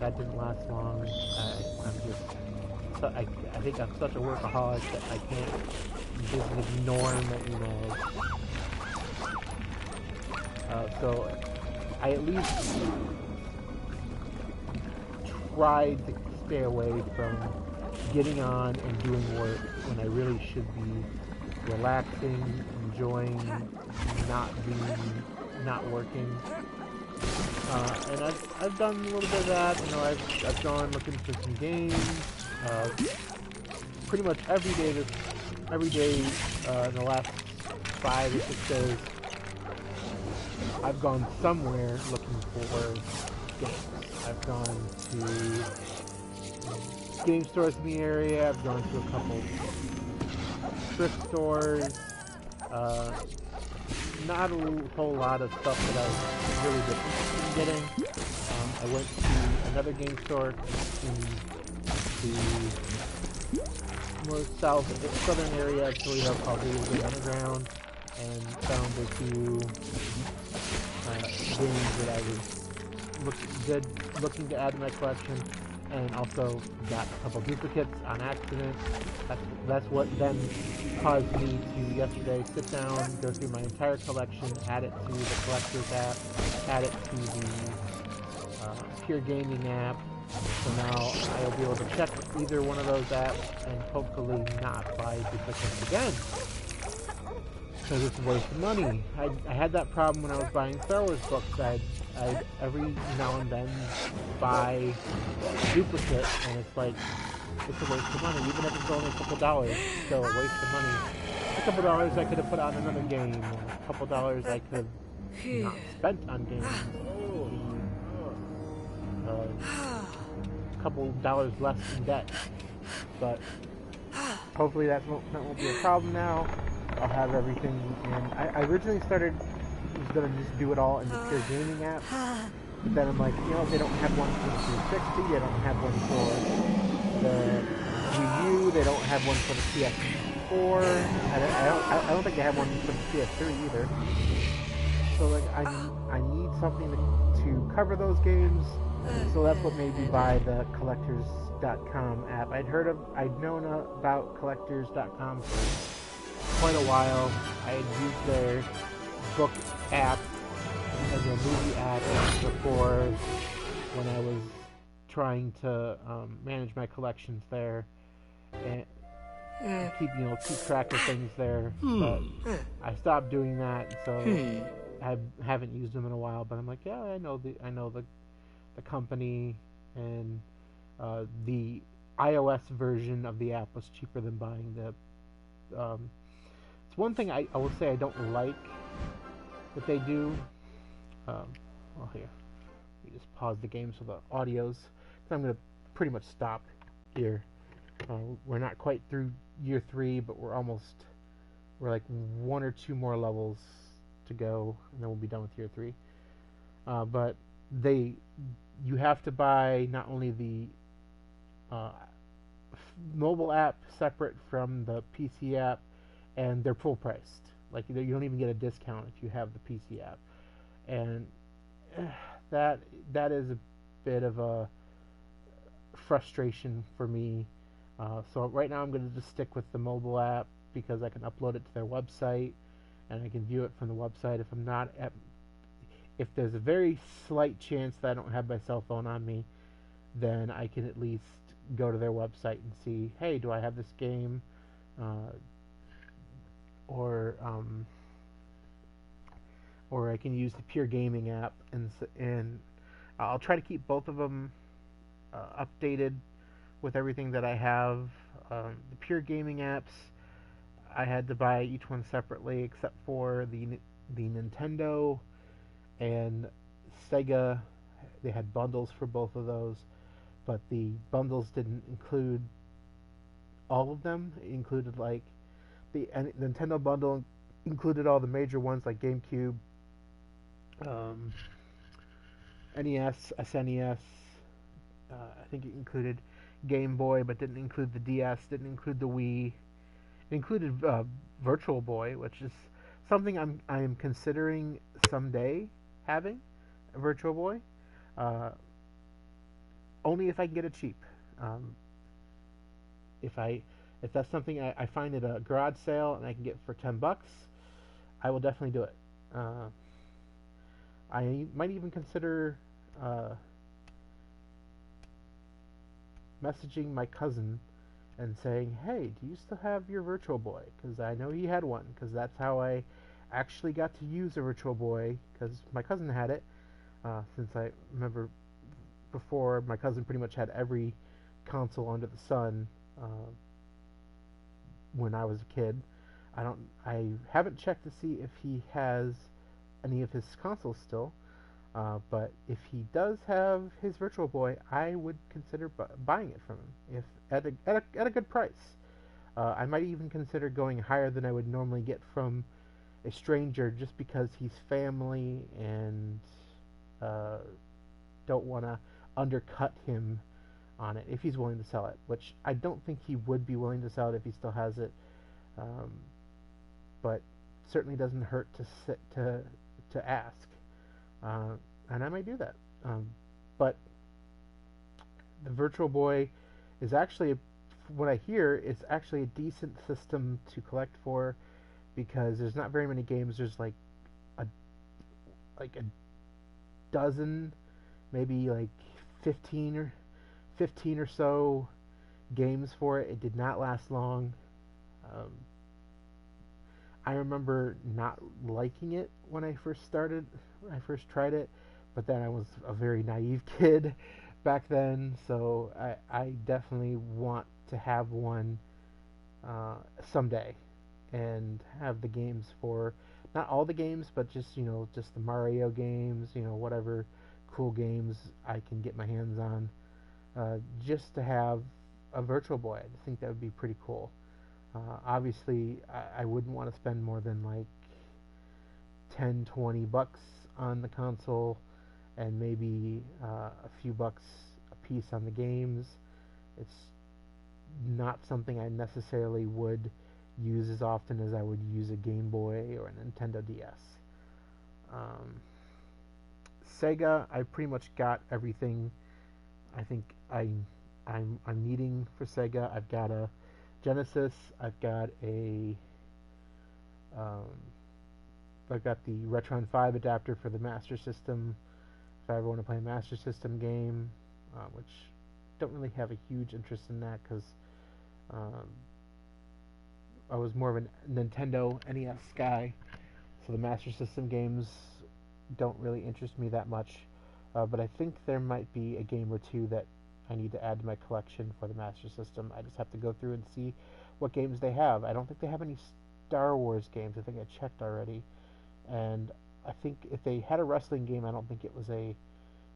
Speaker 1: That didn't last long. I think I'm such a workaholic that I can't just ignore my emails. So I at least tried to stay away from getting on and doing work when I really should be relaxing, enjoying, not working. And I've done a little bit of that. You know, I've gone looking for some games. Pretty much every day in the last 5 or 6 days, I've gone somewhere looking for games. I've gone to game stores in the area. I've gone to a couple thrift stores. Not a whole lot of stuff that I was really interested in getting. I went to another game store in the more southern area of Toledo called the Underground, and found a few games that I was looking to add to my collection, and also got a couple duplicates on accident. That's what then caused me to yesterday sit down, go through my entire collection, add it to the collector's app, add it to the Pure Gaming app. So now I'll be able to check either one of those apps and hopefully not buy duplicates again, because it's a waste of money. I had that problem when I was buying Star Wars books. I'd every now and then buy a duplicate, and it's like, it's a waste of money. Even if it's only a couple dollars, it's still a waste of money. A couple dollars I could have put on another game, or a couple dollars I could have not spent on games. A couple dollars less in debt. But hopefully that won't be a problem now. I'll have everything in. I originally was going to just do it all in the Pure Gaming app, but then I'm like, you know, they don't have one for the 360, they don't have one for the Wii U, they don't have one for the PS4, I don't think they have one for the PS3 either. So like, I need something to cover those games, so that's what made me buy the collectors.com app. I'd known about collectors.com for quite a while. I had used their book app and their movie app before when I was trying to manage my collections there and keep track of things there. But I stopped doing that, so I haven't used them in a while. But I'm like, yeah, I know the company, and the iOS version of the app was cheaper than buying the. It's one thing I will say I don't like that they do. Well, here, let me just pause the game so the audio's. I'm going to pretty much stop here. We're not quite through year 3, but we're like 1 or 2 more levels to go, and then we'll be done with year 3. But you have to buy not only the mobile app separate from the PC app, and they're full priced. Like, you don't even get a discount if you have the PC app, and that is a bit of a frustration for me. So right now I'm going to just stick with the mobile app because I can upload it to their website and I can view it from the website. If there's a very slight chance that I don't have my cell phone on me, then I can at least go to their website and see, hey, do I have this game? or I can use the Pure Gaming app, and I'll try to keep both of them updated with everything that I have. The Pure Gaming apps, I had to buy each one separately, except for the Nintendo and Sega. They had bundles for both of those, but the bundles didn't include all of them. It included like the Nintendo bundle included all the major ones like GameCube, um, NES, SNES. I think it included Game Boy, but didn't include the DS. Didn't include the Wii. It included Virtual Boy, which is something I am considering someday having a Virtual Boy. Uh, Only if I can get it cheap. Um, if I if that's something I find at a garage sale and I can get for $10, I will definitely do it. I might even consider uh, messaging my cousin and saying, "Hey, do you still have your Virtual Boy?" Because I know he had one. Because that's how I actually got to use a Virtual Boy. Because my cousin had it. Since I remember before, my cousin pretty much had every console under the sun when I was a kid. I haven't checked to see if he has any of his consoles still. But if he does have his Virtual Boy, I would consider buying it from him if at a good price. I might even consider going higher than I would normally get from a stranger, just because he's family and uh, don't want to undercut him on it if he's willing to sell it. Which I don't think he would be willing to sell it if he still has it. Um, but certainly doesn't hurt to ask. Uh, and I might do that. But the Virtual Boy is actually, what I hear, is actually a decent system to collect for, because there's not very many games. There's a a dozen, maybe like 15 or so games for it. It did not last long. Um, I remember not liking it when I first tried it, but then I was a very naive kid back then, so I definitely want to have one someday, and have the games for, not all the games, but just, just the Mario games, whatever cool games I can get my hands on, just to have a Virtual Boy. I think that would be pretty cool. Obviously, I wouldn't want to spend more than like $10-20 on the console, and maybe a few bucks a piece on the games. It's not something I necessarily would use as often as I would use a Game Boy or a Nintendo DS. Um, Sega, I pretty much got everything I think I'm needing for Sega. I've got a Genesis. Um, I've got the Retron 5 adapter for the Master System, if I ever want to play a Master System game, which don't really have a huge interest in that, because um, I was more of a Nintendo NES guy, so the Master System games don't really interest me that much. But I think there might be a game or two that I need to add to my collection for the Master System. I just have to go through and see what games they have. I don't think they have any Star Wars games. I think I checked already. And I think if they had a wrestling game, I don't think it was a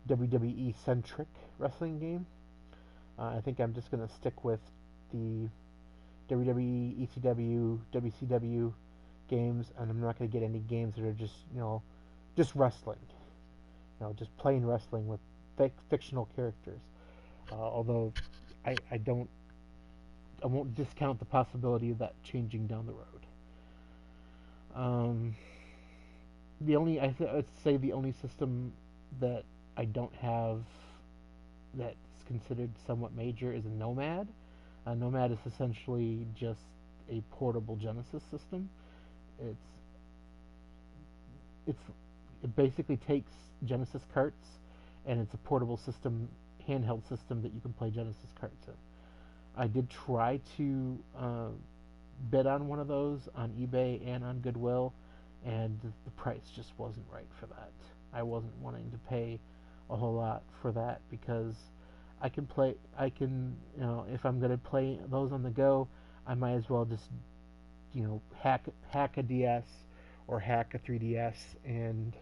Speaker 1: WWE-centric wrestling game. I think I'm just going to stick with the WWE, ECW, WCW games, and I'm not going to get any games that are just wrestling. Just plain wrestling with fictional characters. Although I won't discount the possibility of that changing down the road. I'd say the only system that I don't have that's considered somewhat major is a Nomad. Nomad is essentially just a portable Genesis system. It's it basically takes Genesis carts, and it's a portable system, handheld system that you can play Genesis carts in. I did try to bid on one of those on eBay and on Goodwill, and the price just wasn't right for that. I wasn't wanting to pay a whole lot for that because if I'm gonna play those on the go, I might as well just hack a DS or hack a 3DS and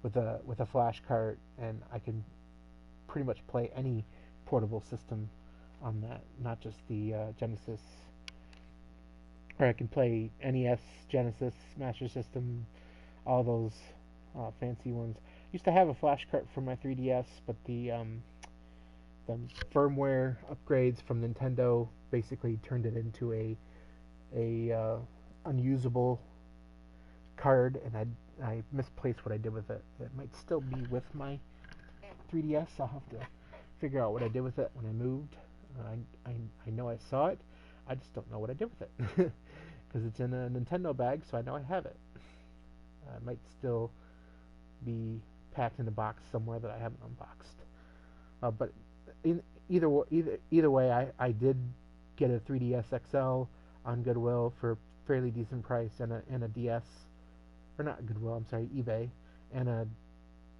Speaker 1: with a flash cart, and I can pretty much play any portable system on that, not just the Genesis. Or I can play NES, Genesis, Master System, all those fancy ones. Used to have a flash cart for my 3DS, but the firmware upgrades from Nintendo basically turned it into a unusable card, and I misplaced what I did with it. It might still be with my 3DS. I'll have to figure out what I did with it when I moved. I know I saw it. I just don't know what I did with it because it's in a Nintendo bag, so I know I have it. It might still be packed in a box somewhere that I haven't unboxed. But either way, I did get a 3DS XL on Goodwill for a fairly decent price, and a DS, or not Goodwill, I'm sorry, eBay, and a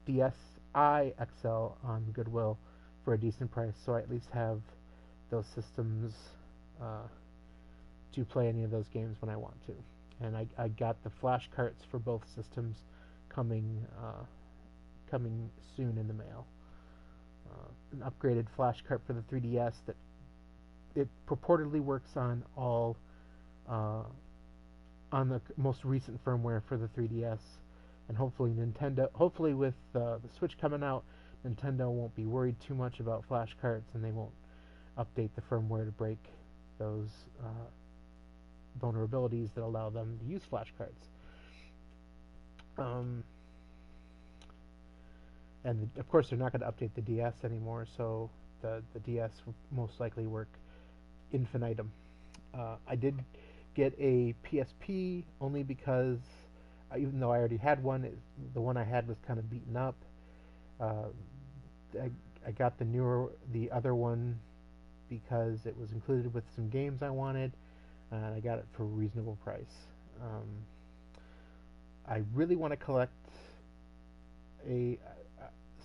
Speaker 1: DSi XL on Goodwill for a decent price. So I at least have those systems to play any of those games when I want to. And I got the flash carts for both systems coming soon in the mail. An upgraded flash cart for the 3DS that it purportedly works on all on the most recent firmware for the 3DS, and hopefully with the Switch coming out, Nintendo won't be worried too much about flash carts, and they won't update the firmware to break those vulnerabilities that allow them to use flash carts. And of course, they're not going to update the DS anymore, so the DS will most likely work infinitum. I did get a PSP only because, even though I already had one, the one I had was kind of beaten up. I got the other one because it was included with some games I wanted, and I got it for a reasonable price. I really want to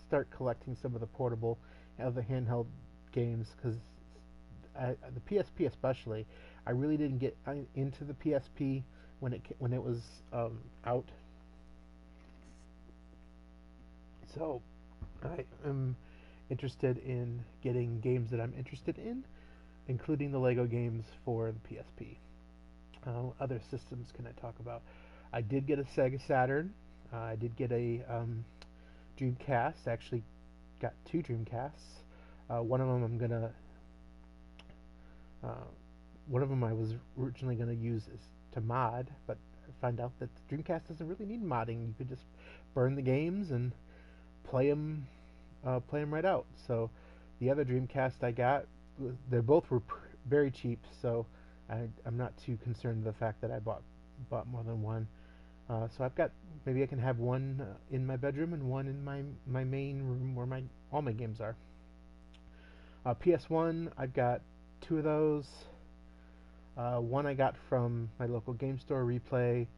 Speaker 1: start collecting some of the portable and the handheld games, because the PSP especially, I really didn't get into the PSP when it was out. So I am interested in getting games that I'm interested in, including the Lego games for the PSP. What other systems can I talk about? I did get a Sega Saturn. I did get a Dreamcast. I actually got two Dreamcasts. One of I was originally gonna use to mod, but I find out that the Dreamcast doesn't really need modding. You could just burn the games and play them right out. So the other Dreamcast I got, they both were very cheap, so I'm not too concerned with the fact that I bought more than one. So maybe I can have one in my bedroom and one in my main room where all my games are. PS1, I've got two of those. One I got from my local game store, Replay,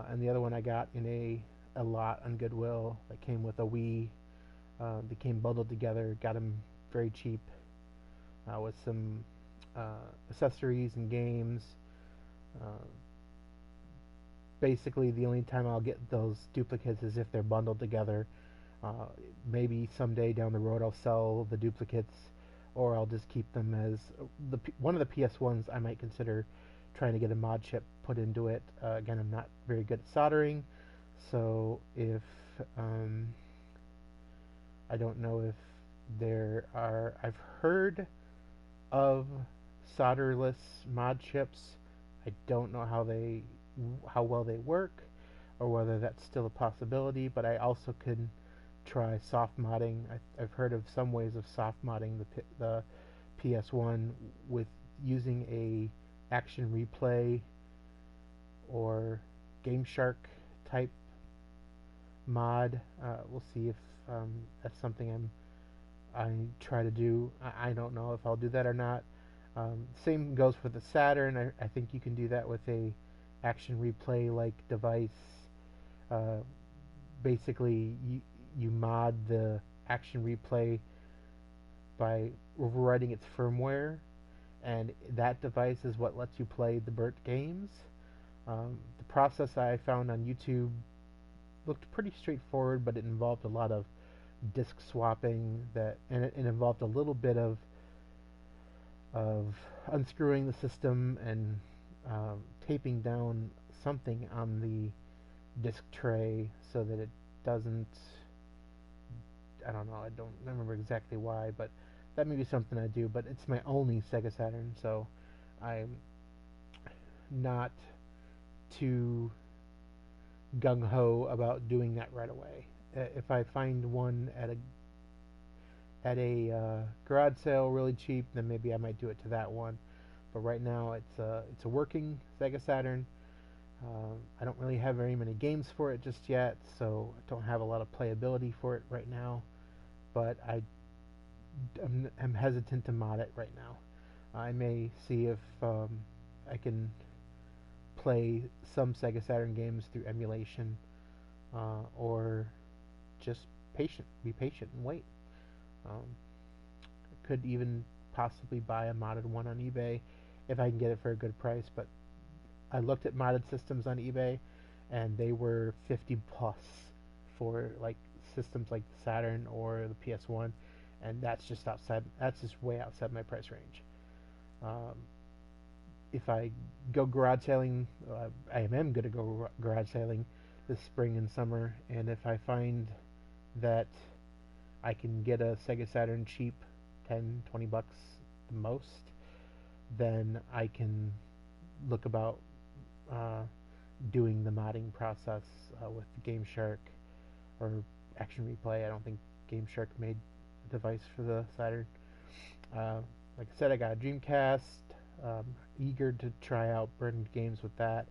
Speaker 1: and the other one I got in a lot on Goodwill that came with a Wii. They came bundled together, got them very cheap with some accessories and games. Basically, the only time I'll get those duplicates is if they're bundled together. Maybe someday down the road I'll sell the duplicates, or I'll just keep them as one of the PS1s. I might consider trying to get a mod chip put into it. Again, I'm not very good at soldering, so if I don't know if I've heard of solderless mod chips. I don't know how well they work, or whether that's still a possibility, but I also could try soft modding. I've heard of some ways of soft modding the PS1 with using a Action Replay or Game Shark type mod. We'll see if that's something I try to do. I don't know if I'll do that or not. Same goes for the Saturn. I think you can do that with a Action Replay like device. Uh, Basically, you mod the action replay by overriding its firmware, and that device is what lets you play the burnt games. The process I found on YouTube looked pretty straightforward, but it involved a lot of disk swapping and it involved a little bit of unscrewing the system and taping down something on the disk tray so that it doesn't. I don't know. I don't remember exactly why, but that may be something I do. But it's my only Sega Saturn, so I'm not too gung ho about doing that right away. If I find one at a garage sale really cheap, then maybe I might do it to that one. But right now, it's a working Sega Saturn. I don't really have very many games for it just yet, so I don't have a lot of playability for it right now. But I'm hesitant to mod it right now. I may see if I can play some Sega Saturn games through emulation, or just be patient and wait. I could even possibly buy a modded one on eBay if I can get it for a good price, but I looked at modded systems on eBay and they were 50 plus for like systems like the Saturn or the PS1, and that's just way outside my price range. Um, if I go garage sailing, I am going to go garage sailing this spring and summer, and if I find that I can get a Sega Saturn cheap, 10, 20 bucks the most, then I can look about uh, doing the modding process with Game Shark or Action Replay. I don't think Game Shark made a device for the Saturn. Like I said, I got a Dreamcast. Eager to try out burned games with that.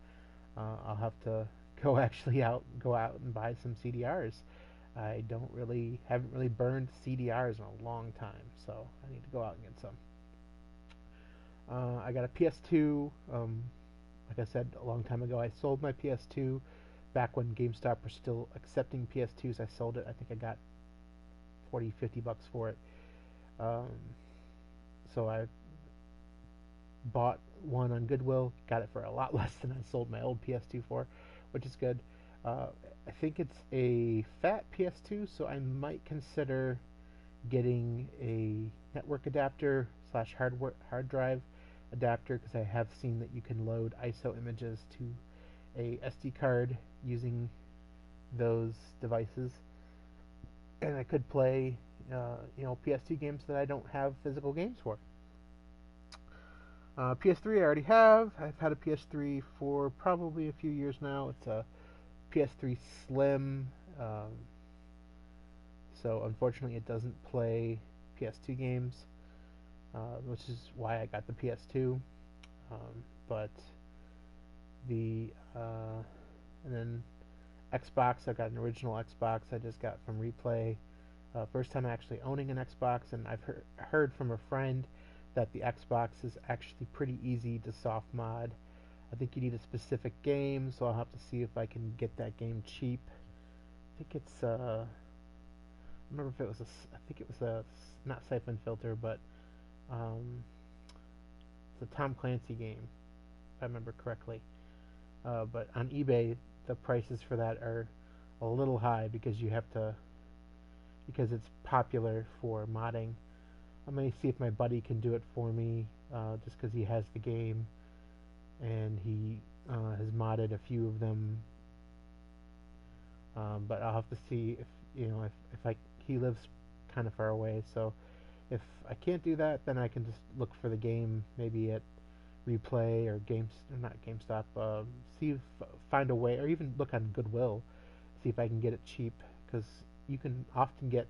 Speaker 1: I'll have to go out and buy some CDRs. I haven't really burned CDRs in a long time, so I need to go out and get some. I got a PS2. Like I said a long time ago, I sold my PS2 back when GameStop were still accepting PS2s. I sold it. I think I got 40, 50 bucks for it. Um, so I bought one on Goodwill, got it for a lot less than I sold my old PS2 for, which is good. I think it's a fat PS2, so I might consider getting a network adapter slash hard drive adapter, because I have seen that you can load ISO images to a SD card using those devices, and I could play PS2 games that I don't have physical games for. PS3 I already have. I've had a PS3 for probably a few years now. It's a PS3 Slim, so unfortunately it doesn't play PS2 games, which is why I got the PS2. But the and then Xbox, I got an original Xbox I just got from Replay. First time actually owning an Xbox, and I've heard from a friend that the Xbox is actually pretty easy to soft mod. I think you need a specific game, so I'll have to see if I can get that game cheap. I think it's I remember if it was I think it was a, not Siphon Filter, but it's a Tom Clancy game, if I remember correctly. But on eBay, the prices for that are a little high because it's popular for modding. I'm going to see if my buddy can do it for me, just because he has the game, and he has modded a few of them. But I'll have to see if he lives kind of far away, so if I can't do that, then I can just look for the game maybe at Replay or not GameStop. Find a way, or even look on Goodwill, see if I can get it cheap, because you can often get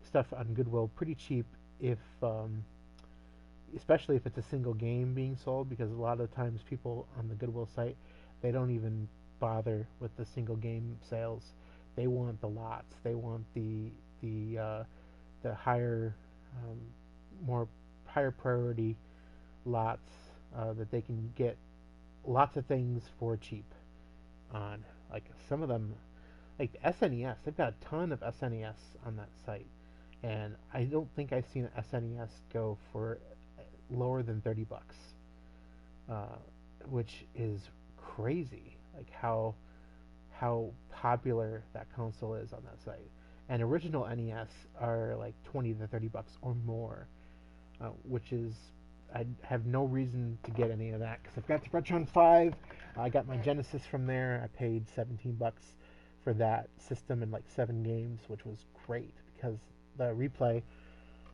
Speaker 1: stuff on Goodwill pretty cheap if especially if it's a single game being sold, because a lot of times people on the Goodwill site, they don't even bother with the single game sales. They want the lots. They want the higher more higher priority lots that they can get lots of things for cheap on. Like some of them, like the SNES. They've got a ton of SNES on that site, and I don't think I've seen an SNES go for lower than $30, uh, which is crazy. Like how popular that console is on that site. And original NES are like 20 to $30 or more, which is I have no reason to get any of that because I've got the Retron 5. I got my Genesis from there. I paid $17 for that system and like 7 games, which was great because the replay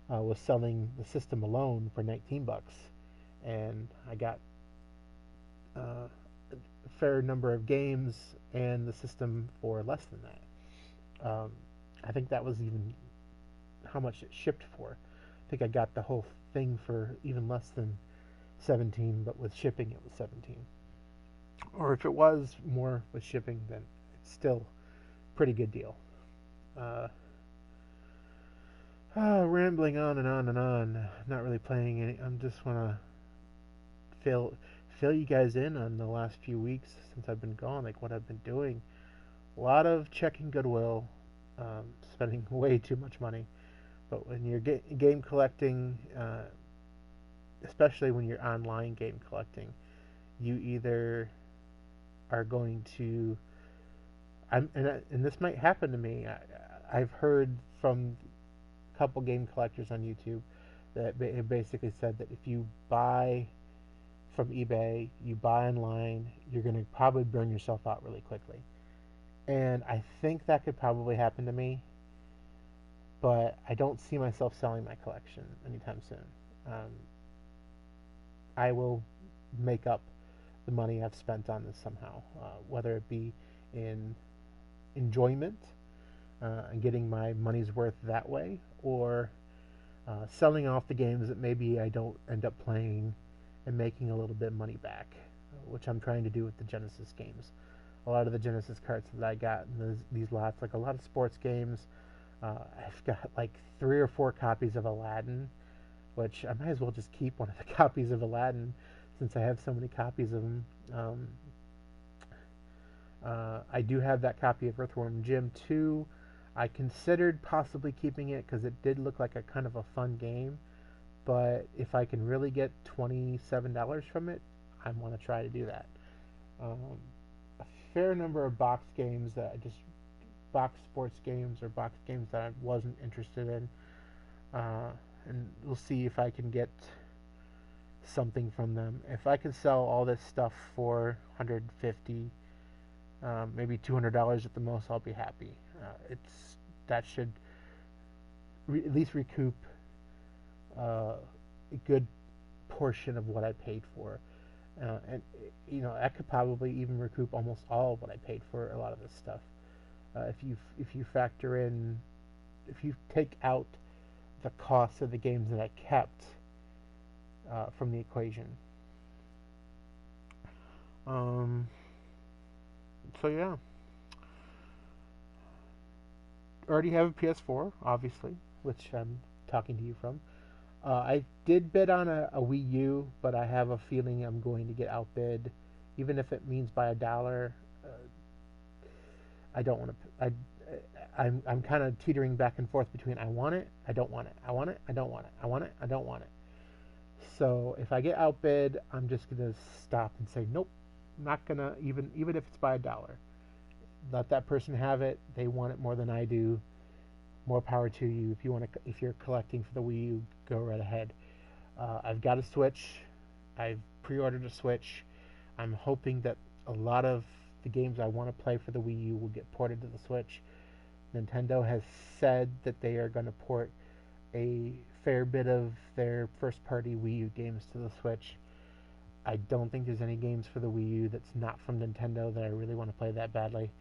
Speaker 1: was selling the system alone for $19, and I got a fair number of games and the system for less than that. I think that was even how much it shipped for. I think I got the whole thing for even less than 17, but with shipping it was 17. Or if it was more with shipping, then it's still a pretty good deal. Rambling on and on and on. Not really playing any. I just want to fill you guys in on the last few weeks since I've been gone, like what I've been doing. A lot of checking Goodwill, spending way too much money. But when you're game collecting, especially when you're online game collecting, you either are going to, and this might happen to me. I've heard from a couple game collectors on YouTube that it basically said that if you buy from eBay, you buy online, you're going to probably burn yourself out really quickly. And I think that could probably happen to me, but I don't see myself selling my collection anytime soon. I will make up the money I've spent on this somehow, whether it be in enjoyment and getting my money's worth that way, or selling off the games that maybe I don't end up playing and making a little bit of money back, which I'm trying to do with the Genesis games. A lot of the Genesis carts that I got in these lots, like a lot of sports games. I've got like 3 or 4 copies of Aladdin, which I might as well just keep one of the copies of Aladdin since I have so many copies of them. I do have that copy of Earthworm Jim 2. I considered possibly keeping it because it did look like a kind of a fun game, but if I can really get $27 from it, I want to try to do that. A fair number of box games that I just box sports games or box games that I wasn't interested in, and we'll see if I can get something from them. If I can sell all this stuff for $150, maybe $200 at the most, I'll be happy. That should at least recoup a good portion of what I paid for, and I could probably even recoup almost all of what I paid for a lot of this stuff. If you factor in, if you take out the cost of the games that I kept from the equation. So yeah, already have a PS4, obviously, which I'm talking to you from. I did bid on a Wii U, but I have a feeling I'm going to get outbid, even if it means by $1. I don't want to. I'm kind of teetering back and forth between I want it, I don't want it, I want it, I don't want it, I want it, I don't want it. So if I get outbid, I'm just gonna stop and say nope. I'm not gonna even if it's by $1. Let that person have it. They want it more than I do. More power to you. If you're collecting for the Wii U, go right ahead. I've got a Switch. I've pre-ordered a Switch. I'm hoping that a lot of the games I want to play for the Wii U will get ported to the Switch. Nintendo has said that they are going to port a fair bit of their first-party Wii U games to the Switch. I don't think there's any games for the Wii U that's not from Nintendo that I really want to play that badly.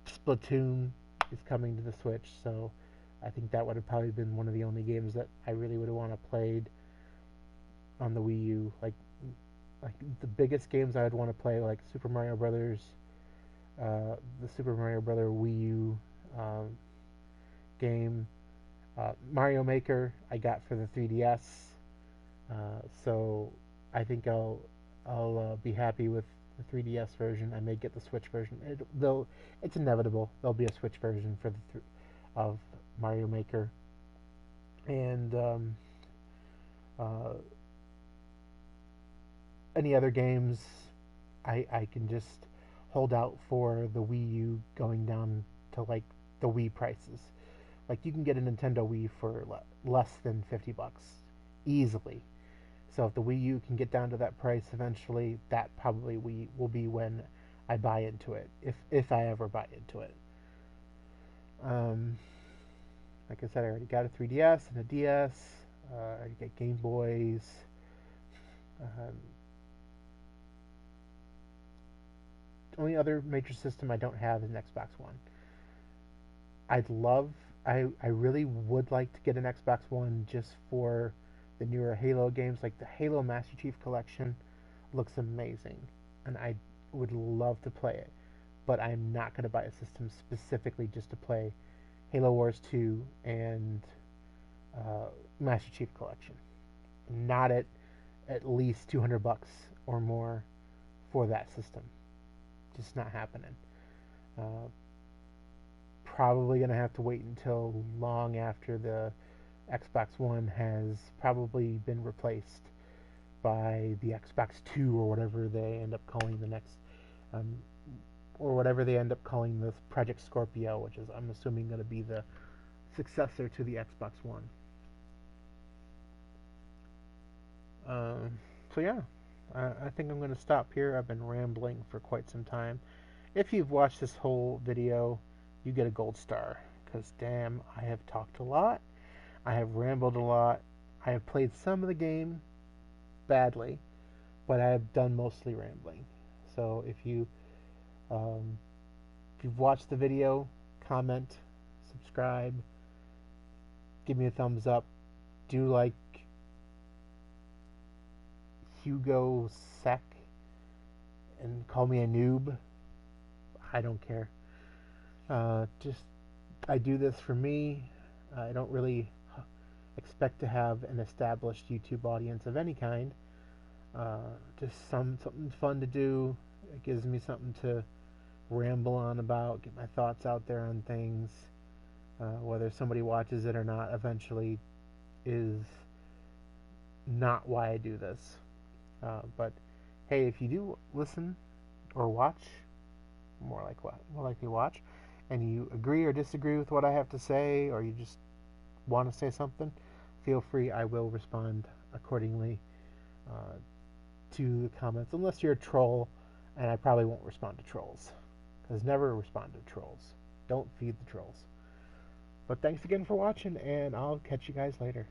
Speaker 1: Splatoon is coming to the Switch, so I think that would have probably been one of the only games that I really would have want to played on the Wii U. Like the biggest games I would want to play, like Super Mario Brothers, the Super Mario Brother Wii U game, Mario Maker I got for the 3DS, so I think I'll be happy with the 3DS version. I may get the Switch version. It's inevitable. There'll be a Switch version for of Mario Maker. And any other games, I can just hold out for the Wii U going down to like the Wii prices. Like you can get a Nintendo Wii for less than $50 easily. So if the Wii U can get down to that price eventually, that probably will be when I buy into it, if I ever buy into it. Like I said, I already got a 3DS and a DS. I get Game Boys. Only other major system I don't have is an Xbox One. I really would like to get an Xbox One just for the newer Halo games. Like the Halo Master Chief Collection looks amazing, and I would love to play it. But I'm not going to buy a system specifically just to play Halo Wars 2 and Master Chief Collection. Not at least $200 or more for that system. Just not happening. Probably going to have to wait until long after the Xbox One has probably been replaced by the Xbox 2 or whatever they end up calling the next, or whatever they end up calling this Project Scorpio, which is, I'm assuming, going to be the successor to the Xbox One. So yeah, I think I'm going to stop here. I've been rambling for quite some time. If you've watched this whole video, you get a gold star, because damn, I have talked a lot. I have rambled a lot. I have played some of the game badly, but I have done mostly rambling. So if you've watched the video, comment, subscribe, give me a thumbs up. Do like Hugo Sec and call me a noob. I don't care. I do this for me. I don't really expect to have an established YouTube audience of any kind. Just something fun to do. It gives me something to ramble on about, get my thoughts out there on things. Whether somebody watches it or not eventually is not why I do this. But hey, if you do listen or watch, more likely watch, and you agree or disagree with what I have to say, or you just want to say something, feel free. I will respond accordingly to the comments, unless you're a troll, and I probably won't respond to trolls, because never respond to trolls. Don't feed the trolls. But thanks again for watching, and I'll catch you guys later.